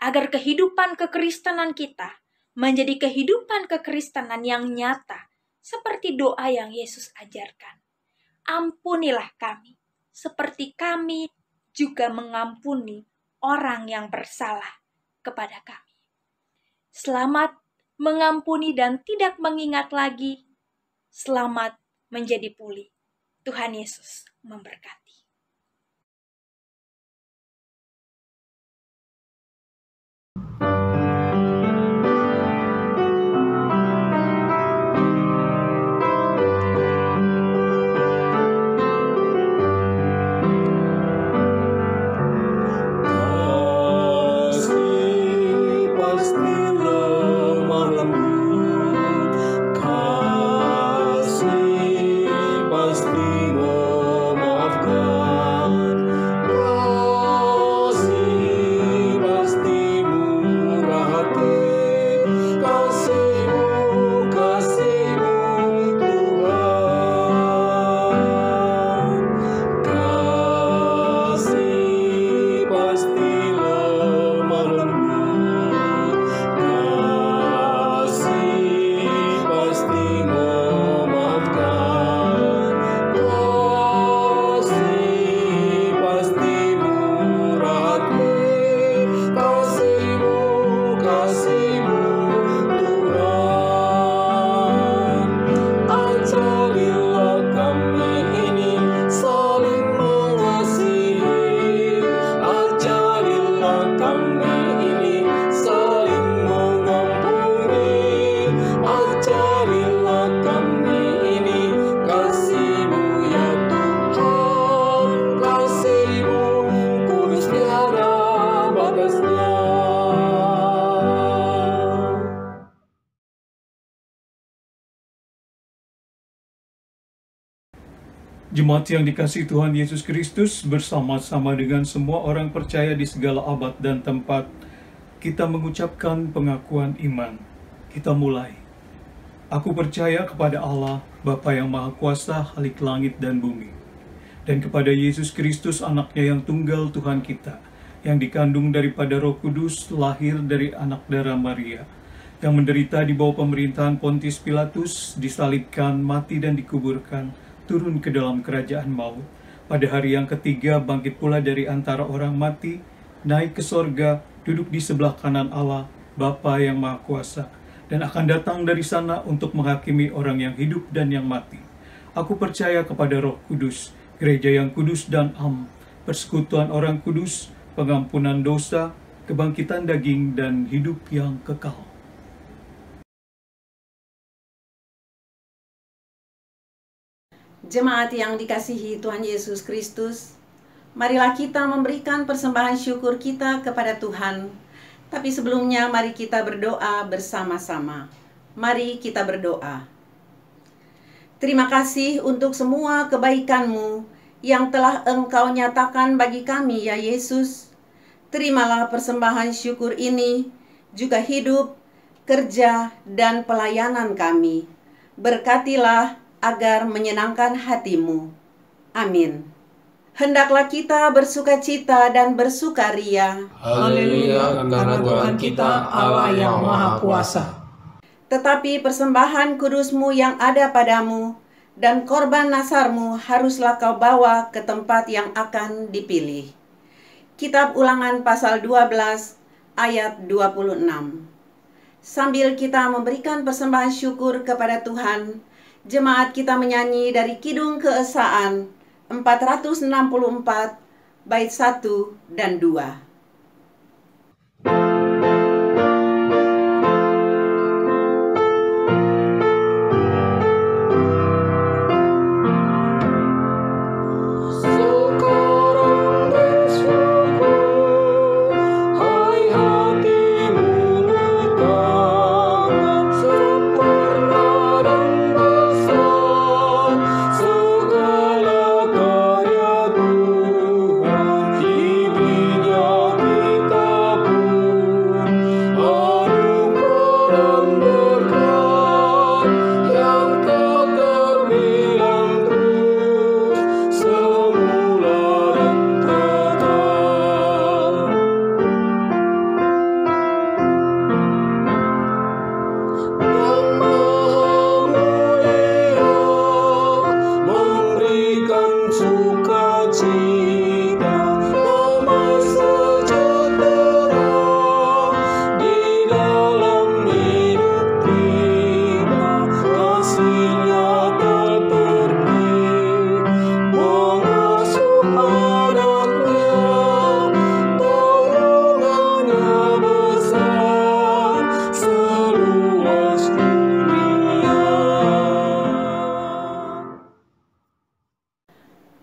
Agar kehidupan kekristenan kita menjadi kehidupan kekristenan yang nyata, seperti doa yang Yesus ajarkan. Ampunilah kami, seperti kami juga mengampuni orang yang bersalah kepada kami. Selamat mengampuni dan tidak mengingat lagi. Selamat menjadi pulih. Tuhan Yesus memberkati. Jemaat yang dikasihi Tuhan Yesus Kristus, bersama-sama dengan semua orang percaya di segala abad dan tempat, kita mengucapkan pengakuan iman. Kita mulai. Aku percaya kepada Allah, Bapa yang Maha Kuasa, Khalik langit dan bumi, dan kepada Yesus Kristus, anaknya yang tunggal Tuhan kita, yang dikandung daripada Roh Kudus, lahir dari anak darah Maria, yang menderita di bawah pemerintahan Pontius Pilatus, disalibkan, mati dan dikuburkan, turun ke dalam kerajaan maut. Pada hari yang ketiga bangkit pula dari antara orang mati, naik ke sorga, duduk di sebelah kanan Allah, Bapa yang Maha Kuasa, dan akan datang dari sana untuk menghakimi orang yang hidup dan yang mati. Aku percaya kepada Roh Kudus, gereja yang kudus dan am, persekutuan orang kudus, pengampunan dosa, kebangkitan daging, dan hidup yang kekal. Jemaat yang dikasihi Tuhan Yesus Kristus, marilah kita memberikan persembahan syukur kita kepada Tuhan. Tapi sebelumnya mari kita berdoa bersama-sama. Mari kita berdoa. Terima kasih untuk semua kebaikan-Mu yang telah Engkau nyatakan bagi kami, ya Yesus. Terimalah persembahan syukur ini, juga hidup, kerja, dan pelayanan kami. Berkatilah agar menyenangkan hati-Mu. Amin. Hendaklah kita bersukacita dan bersukaria. Haleluya, karena Tuhan kita Allah yang Maha Kuasa. Tetapi persembahan kudus-Mu yang ada padamu dan korban nasar-Mu haruslah kau bawa ke tempat yang akan dipilih. Kitab Ulangan pasal 12 ayat 26. Sambil kita memberikan persembahan syukur kepada Tuhan, jemaat kita menyanyi dari Kidung Keesaan 464 bait 1 dan 2.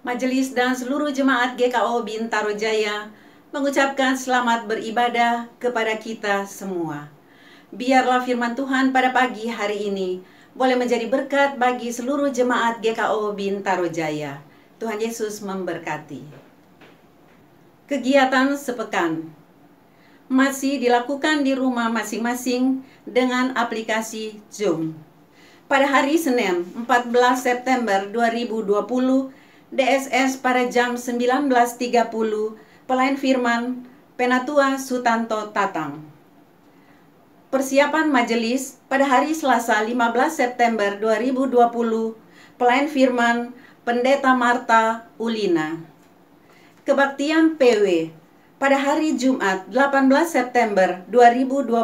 Majelis dan seluruh jemaat GKO Bintaro Jaya mengucapkan selamat beribadah kepada kita semua. Biarlah firman Tuhan pada pagi hari ini boleh menjadi berkat bagi seluruh jemaat GKO Bintaro Jaya. Tuhan Yesus memberkati. Kegiatan sepekan masih dilakukan di rumah masing-masing dengan aplikasi Zoom. Pada hari Senin 14 September 2020, DSS pada jam 19.30, pelayan firman Penatua Sutanto Tatang. Persiapan majelis pada hari Selasa 15 September 2020, pelayan firman Pendeta Marta Ulina. Kebaktian PW pada hari Jumat 18 September 2020,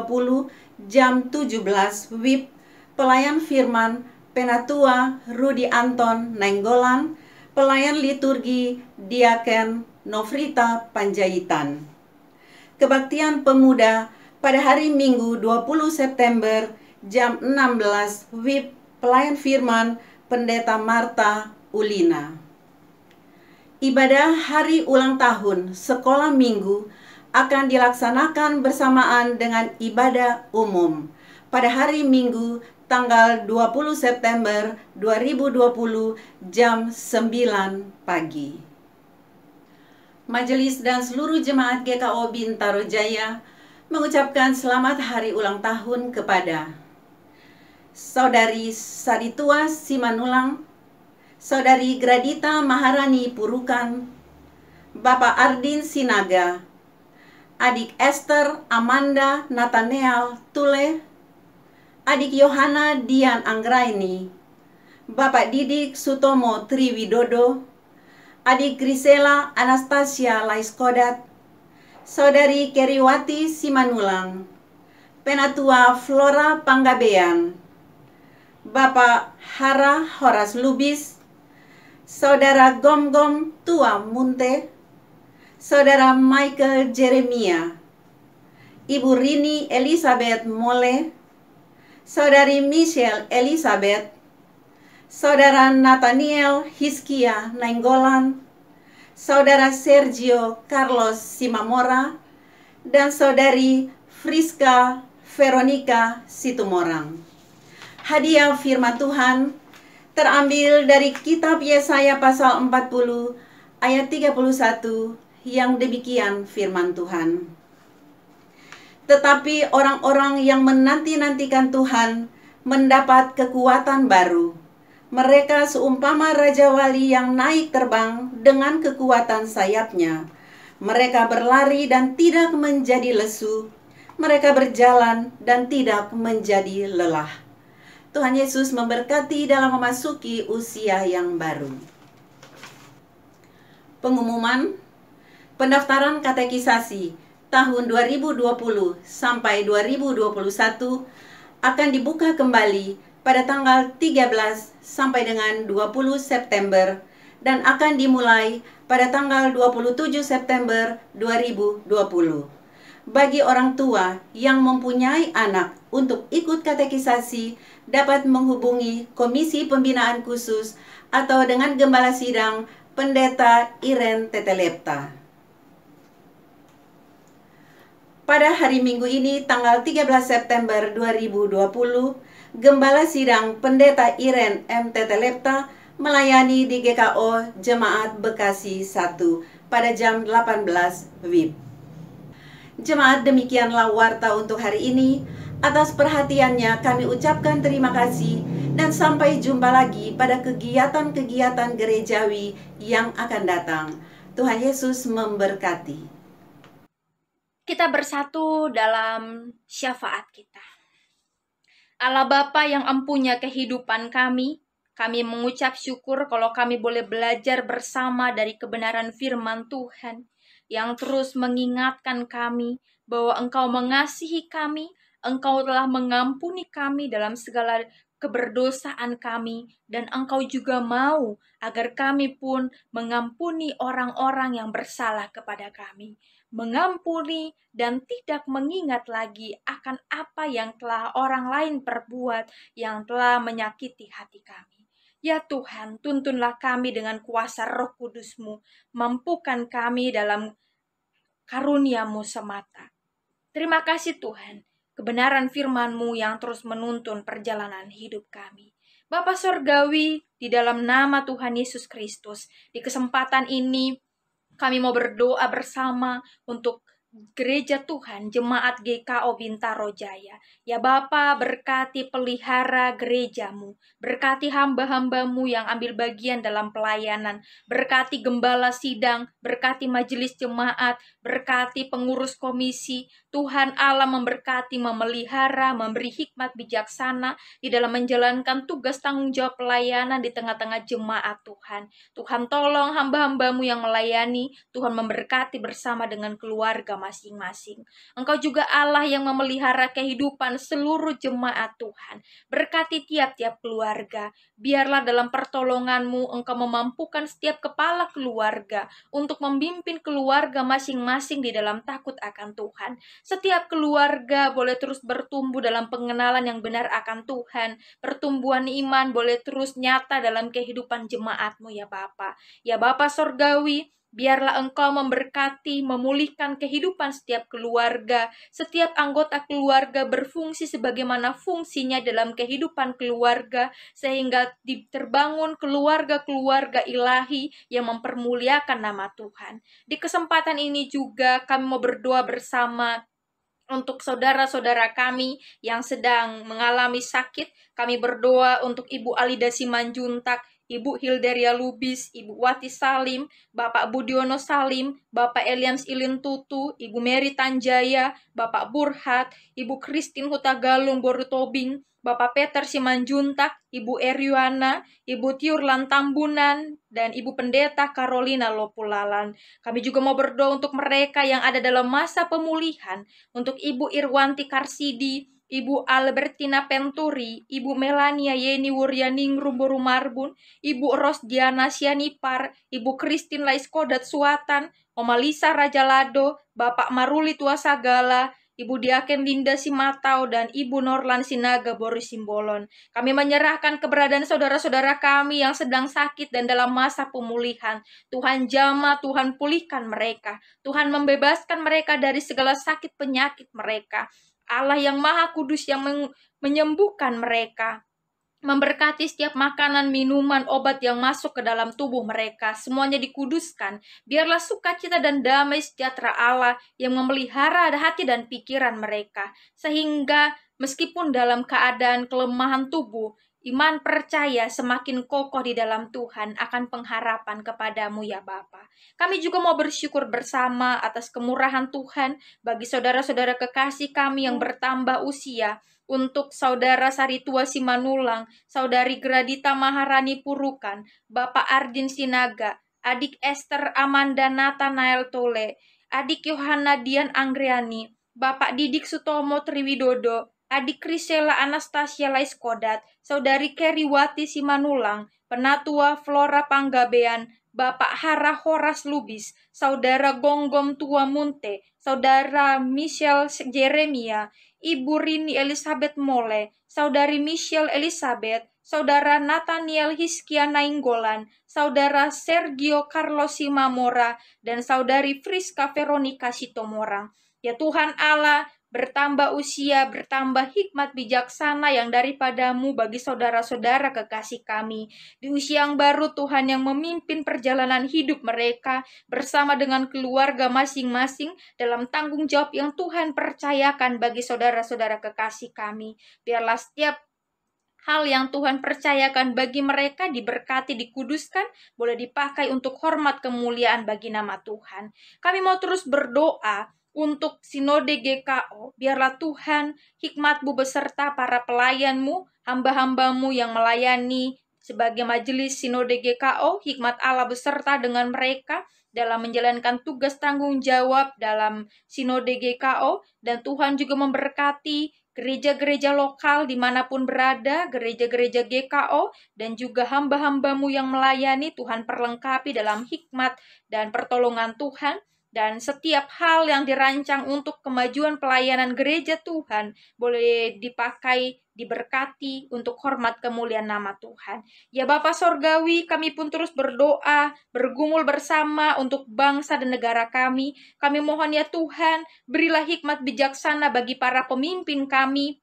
jam 17 WIB, pelayan firman Penatua Rudi Anton Nainggolan, pelayan liturgi Diaken Nofrita Panjaitan. Kebaktian pemuda pada hari Minggu 20 September jam 16 WIB, pelayan firman Pendeta Marta Ulina. Ibadah hari ulang tahun sekolah minggu akan dilaksanakan bersamaan dengan ibadah umum pada hari Minggu tanggal 20 September 2020 jam 9 pagi. Majelis dan seluruh jemaat GKO Bintaro Jaya mengucapkan selamat hari ulang tahun kepada Saudari Saritua Simanulang, Saudari Gradita Maharani Purukan, Bapak Ardin Sinaga, Adik Esther Amanda Nathaniel Tule, Adik Yohana Dian Anggraini, Bapak Didik Sutomo Triwidodo, Adik Grisela Anastasia Laiskodat, Saudari Keriwati Simanulang, Penatua Flora Panggabean, Bapak Hara Horas Lubis, Saudara Gomgom Tua Munte, Saudara Michael Jeremia, Ibu Rini Elizabeth Mole, Saudari Michelle Elizabeth, Saudara Nathaniel Hiskia Nainggolan, Saudara Sergio Carlos Simamora, dan Saudari Friska Veronica Situmorang. Hadiah firman Tuhan terambil dari kitab Yesaya pasal 40 ayat 31 yang demikian firman Tuhan. Tetapi orang-orang yang menanti-nantikan Tuhan mendapat kekuatan baru. Mereka seumpama Raja Wali yang naik terbang dengan kekuatan sayapnya. Mereka berlari dan tidak menjadi lesu. Mereka berjalan dan tidak menjadi lelah. Tuhan Yesus memberkati dalam memasuki usia yang baru. Pengumuman pendaftaran katekisasi tahun 2020 sampai 2021 akan dibuka kembali pada tanggal 13 sampai dengan 20 September dan akan dimulai pada tanggal 27 September 2020. Bagi orang tua yang mempunyai anak untuk ikut katekisasi dapat menghubungi Komisi Pembinaan Khusus atau dengan Gembala Sidang Pendeta Iren Tetelepta. Pada hari Minggu ini tanggal 13 September 2020, Gembala Sidang Pendeta Iren M. Tetelepta melayani di GKO Jemaat Bekasi 1 pada jam 18 WIB. Jemaat, demikianlah warta untuk hari ini. Atas perhatiannya kami ucapkan terima kasih dan sampai jumpa lagi pada kegiatan-kegiatan gerejawi yang akan datang. Tuhan Yesus memberkati. Kita bersatu dalam syafaat kita. Allah Bapa yang empunya kehidupan kami mengucap syukur kalau kami boleh belajar bersama dari kebenaran firman Tuhan yang terus mengingatkan kami bahwa Engkau mengasihi kami, Engkau telah mengampuni kami dalam segala keberdosaan kami, dan Engkau juga mau agar kami pun mengampuni orang-orang yang bersalah kepada kami. Mengampuni dan tidak mengingat lagi akan apa yang telah orang lain perbuat yang telah menyakiti hati kami. Ya Tuhan, tuntunlah kami dengan kuasa Roh Kudus-Mu, mampukan kami dalam karunia-Mu semata. Terima kasih Tuhan, kebenaran firman-Mu yang terus menuntun perjalanan hidup kami. Bapa Sorgawi, di dalam nama Tuhan Yesus Kristus, di kesempatan ini kami mau berdoa bersama untuk Gereja Tuhan, Jemaat GKO Bintaro Jaya. Ya Bapa, berkati pelihara gerejamu, berkati hamba-hambamu yang ambil bagian dalam pelayanan, berkati gembala sidang, berkati majelis jemaat, berkati pengurus komisi. Tuhan Allah memberkati, memelihara, memberi hikmat bijaksana di dalam menjalankan tugas tanggung jawab pelayanan di tengah-tengah jemaat Tuhan. Tuhan tolong hamba-hambamu yang melayani, Tuhan memberkati bersama dengan keluarga masing-masing. Engkau juga Allah yang memelihara kehidupan seluruh jemaat Tuhan. Berkati tiap-tiap keluarga. Biarlah dalam pertolongan-Mu Engkau memampukan setiap kepala keluarga untuk memimpin keluarga masing-masing di dalam takut akan Tuhan. Setiap keluarga boleh terus bertumbuh dalam pengenalan yang benar akan Tuhan. Pertumbuhan iman boleh terus nyata dalam kehidupan jemaat-Mu ya Bapa. Ya Bapa Sorgawi, Biarlah Engkau memberkati, memulihkan kehidupan setiap keluarga. Setiap anggota keluarga berfungsi sebagaimana fungsinya dalam kehidupan keluarga, sehingga terbangun keluarga-keluarga ilahi yang mempermuliakan nama Tuhan. Di kesempatan ini juga kami mau berdoa bersama untuk saudara-saudara kami yang sedang mengalami sakit. Kami berdoa untuk Ibu Alida Simanjuntak, Ibu Hilderia Lubis, Ibu Wati Salim, Bapak Budiono Salim, Bapak Eliams Ilintutu, Ibu Mary Tanjaya, Bapak Burhat, Ibu Christine Hutagalung Borutobing, Bapak Peter Simanjuntak, Ibu Eriwana, Ibu Tiurlan Tambunan, dan Ibu Pendeta Carolina Lopulalan. Kami juga mau berdoa untuk mereka yang ada dalam masa pemulihan, untuk Ibu Irwanti Karsidi, Ibu Albertina Penturi, Ibu Melania Yeni Wuryaningrum Borumarbun, Ibu Rosdiana Sianipar, Ibu Christine Laiskodat Suatan, Oma Lisa Rajalado, Bapak Maruli Tuasagala, Ibu Diaken Linda Simatau, dan Ibu Norlan Sinaga Boris Simbolon. Kami menyerahkan keberadaan saudara-saudara kami yang sedang sakit dan dalam masa pemulihan. Tuhan jamah, Tuhan pulihkan mereka. Tuhan membebaskan mereka dari segala sakit penyakit mereka. Allah yang Maha Kudus yang menyembuhkan mereka. Memberkati setiap makanan, minuman, obat yang masuk ke dalam tubuh mereka. Semuanya dikuduskan. Biarlah sukacita dan damai sejahtera Allah yang memelihara hati dan pikiran mereka. Sehingga meskipun dalam keadaan kelemahan tubuh, iman percaya semakin kokoh di dalam Tuhan akan pengharapan kepadamu ya Bapa. Kami juga mau bersyukur bersama atas kemurahan Tuhan bagi saudara-saudara kekasih kami yang bertambah usia. Untuk Saudara Saritua Simanulang, Saudari Gradita Maharani Purukan, Bapak Ardin Sinaga, Adik Esther Amanda Nathanael Tole, Adik Yohana Dian Anggriani, Bapak Didik Sutomo Triwidodo, Adik Krisela Anastasia Laiskodat, Saudari Keriwati Simanulang, Penatua Flora Panggabean, Bapak Hara Horas Lubis, Saudara Gonggom Tua Munte, Saudara Michelle Jeremia, Ibu Rini Elizabeth Mole, Saudari Michelle Elizabeth, Saudara Nathaniel Hiskia Nainggolan, Saudara Sergio Carlos Simamora, dan Saudari Friska Veronica Sitomorang. Ya Tuhan Allah, bertambah usia, bertambah hikmat bijaksana yang daripadamu bagi saudara-saudara kekasih kami. Di usia yang baru Tuhan yang memimpin perjalanan hidup mereka bersama dengan keluarga masing-masing dalam tanggung jawab yang Tuhan percayakan bagi saudara-saudara kekasih kami. Biarlah setiap hal yang Tuhan percayakan bagi mereka diberkati, dikuduskan, boleh dipakai untuk hormat kemuliaan bagi nama Tuhan. Kami mau terus berdoa untuk Sinode GKO, biarlah Tuhan hikmat-Mu beserta para pelayan-Mu, hamba-hamba-Mu yang melayani sebagai majelis Sinode GKO, hikmat Allah beserta dengan mereka dalam menjalankan tugas tanggung jawab dalam Sinode GKO, dan Tuhan juga memberkati gereja-gereja lokal dimanapun berada, gereja-gereja GKO, dan juga hamba-hamba-Mu yang melayani. Tuhan perlengkapi dalam hikmat dan pertolongan Tuhan. Dan setiap hal yang dirancang untuk kemajuan pelayanan gereja Tuhan boleh dipakai, diberkati untuk hormat kemuliaan nama Tuhan. Ya Bapa Sorgawi, kami pun terus berdoa, bergumul bersama untuk bangsa dan negara kami. Kami mohon ya Tuhan, berilah hikmat bijaksana bagi para pemimpin kami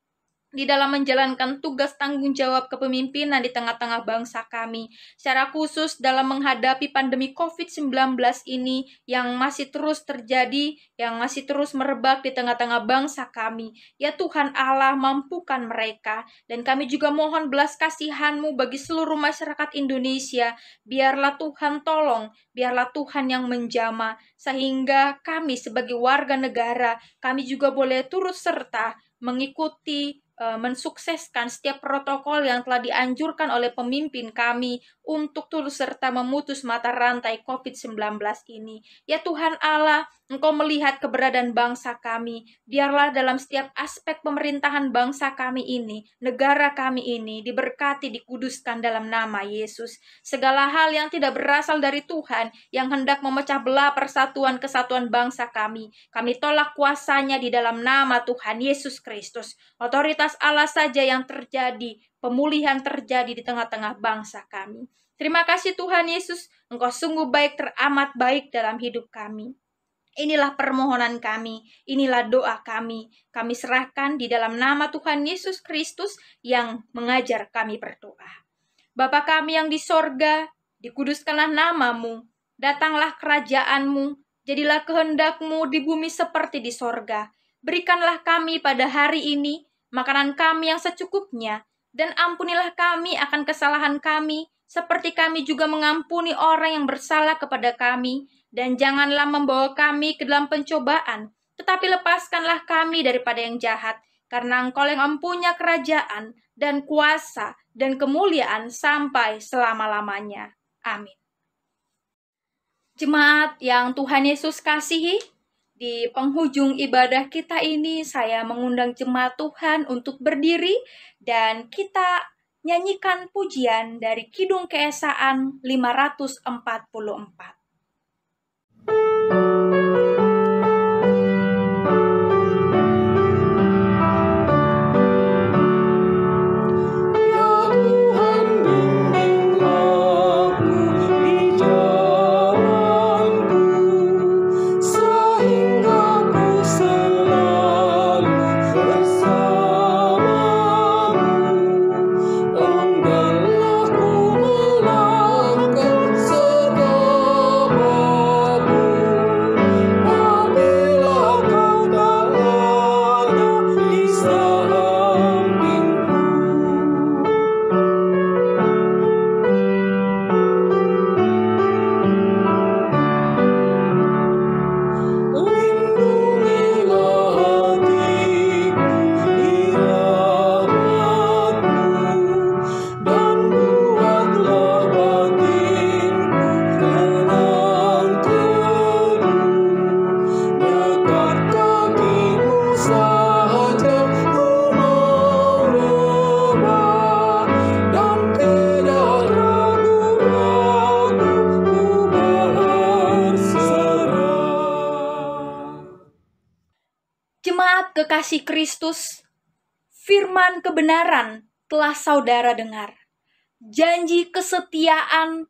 di dalam menjalankan tugas tanggung jawab kepemimpinan di tengah-tengah bangsa kami. Secara khusus dalam menghadapi pandemi COVID-19 ini yang masih terus terjadi, yang masih terus merebak di tengah-tengah bangsa kami. Ya Tuhan Allah, mampukan mereka. Dan kami juga mohon belas kasihan-Mu bagi seluruh masyarakat Indonesia. Biarlah Tuhan tolong, biarlah Tuhan yang menjamah, sehingga kami sebagai warga negara, kami juga boleh turut serta mengikuti, mensukseskan setiap protokol yang telah dianjurkan oleh pemimpin kami untuk turut serta memutus mata rantai COVID-19 ini. Ya Tuhan Allah, Engkau melihat keberadaan bangsa kami. Biarlah dalam setiap aspek pemerintahan bangsa kami ini, negara kami ini, diberkati, dikuduskan dalam nama Yesus. Segala hal yang tidak berasal dari Tuhan, yang hendak memecah belah persatuan kesatuan bangsa kami tolak kuasanya di dalam nama Tuhan Yesus Kristus. Otoritas Allah saja yang terjadi, pemulihan terjadi di tengah-tengah bangsa kami. Terima kasih Tuhan Yesus, Engkau sungguh baik, teramat baik dalam hidup kami. Inilah permohonan kami, inilah doa kami. Kami serahkan di dalam nama Tuhan Yesus Kristus yang mengajar kami berdoa. Bapa kami yang di sorga, dikuduskanlah namamu, datanglah kerajaan-Mu, jadilah kehendak-Mu di bumi seperti di sorga. Berikanlah kami pada hari ini makanan kami yang secukupnya, dan ampunilah kami akan kesalahan kami, seperti kami juga mengampuni orang yang bersalah kepada kami. Dan janganlah membawa kami ke dalam pencobaan, tetapi lepaskanlah kami daripada yang jahat, karena Engkau yang mempunyai kerajaan, dan kuasa, dan kemuliaan sampai selama-lamanya. Amin. Jemaat yang Tuhan Yesus kasihi, di penghujung ibadah kita ini saya mengundang jemaat Tuhan untuk berdiri dan kita nyanyikan pujian dari Kidung Keesaan 544. Kekasih Kristus, firman kebenaran telah saudara dengar. Janji kesetiaan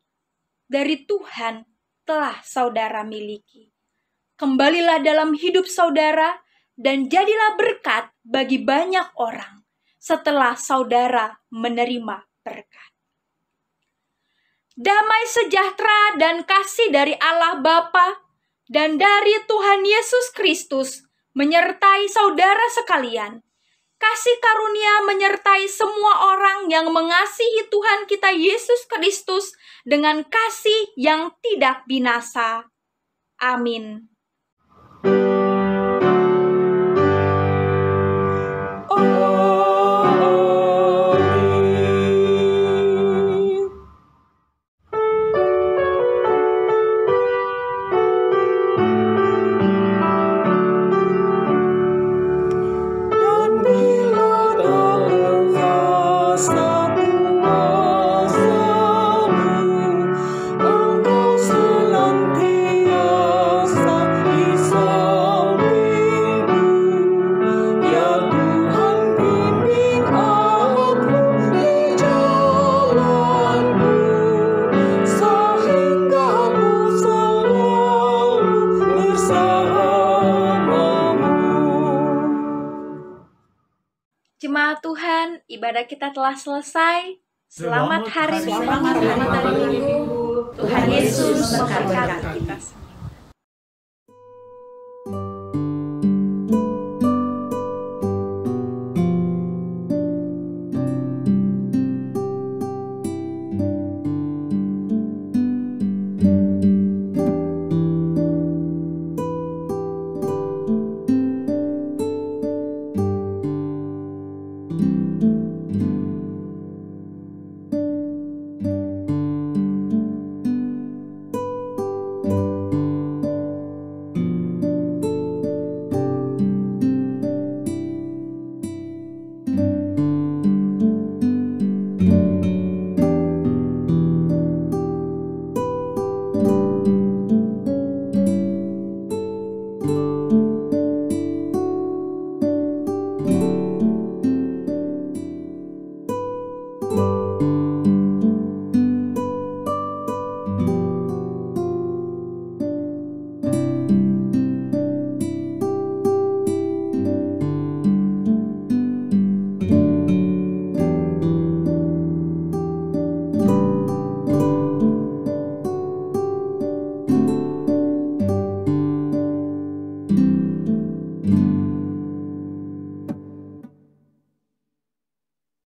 dari Tuhan telah saudara miliki. Kembalilah dalam hidup saudara dan jadilah berkat bagi banyak orang setelah saudara menerima berkat. Damai sejahtera dan kasih dari Allah Bapa dan dari Tuhan Yesus Kristus menyertai saudara sekalian. Kasih karunia menyertai semua orang yang mengasihi Tuhan kita Yesus Kristus dengan kasih yang tidak binasa. Amin. Jemaat Tuhan, ibadah kita telah selesai. Selamat hari Minggu. Tuhan Yesus memberkati kita.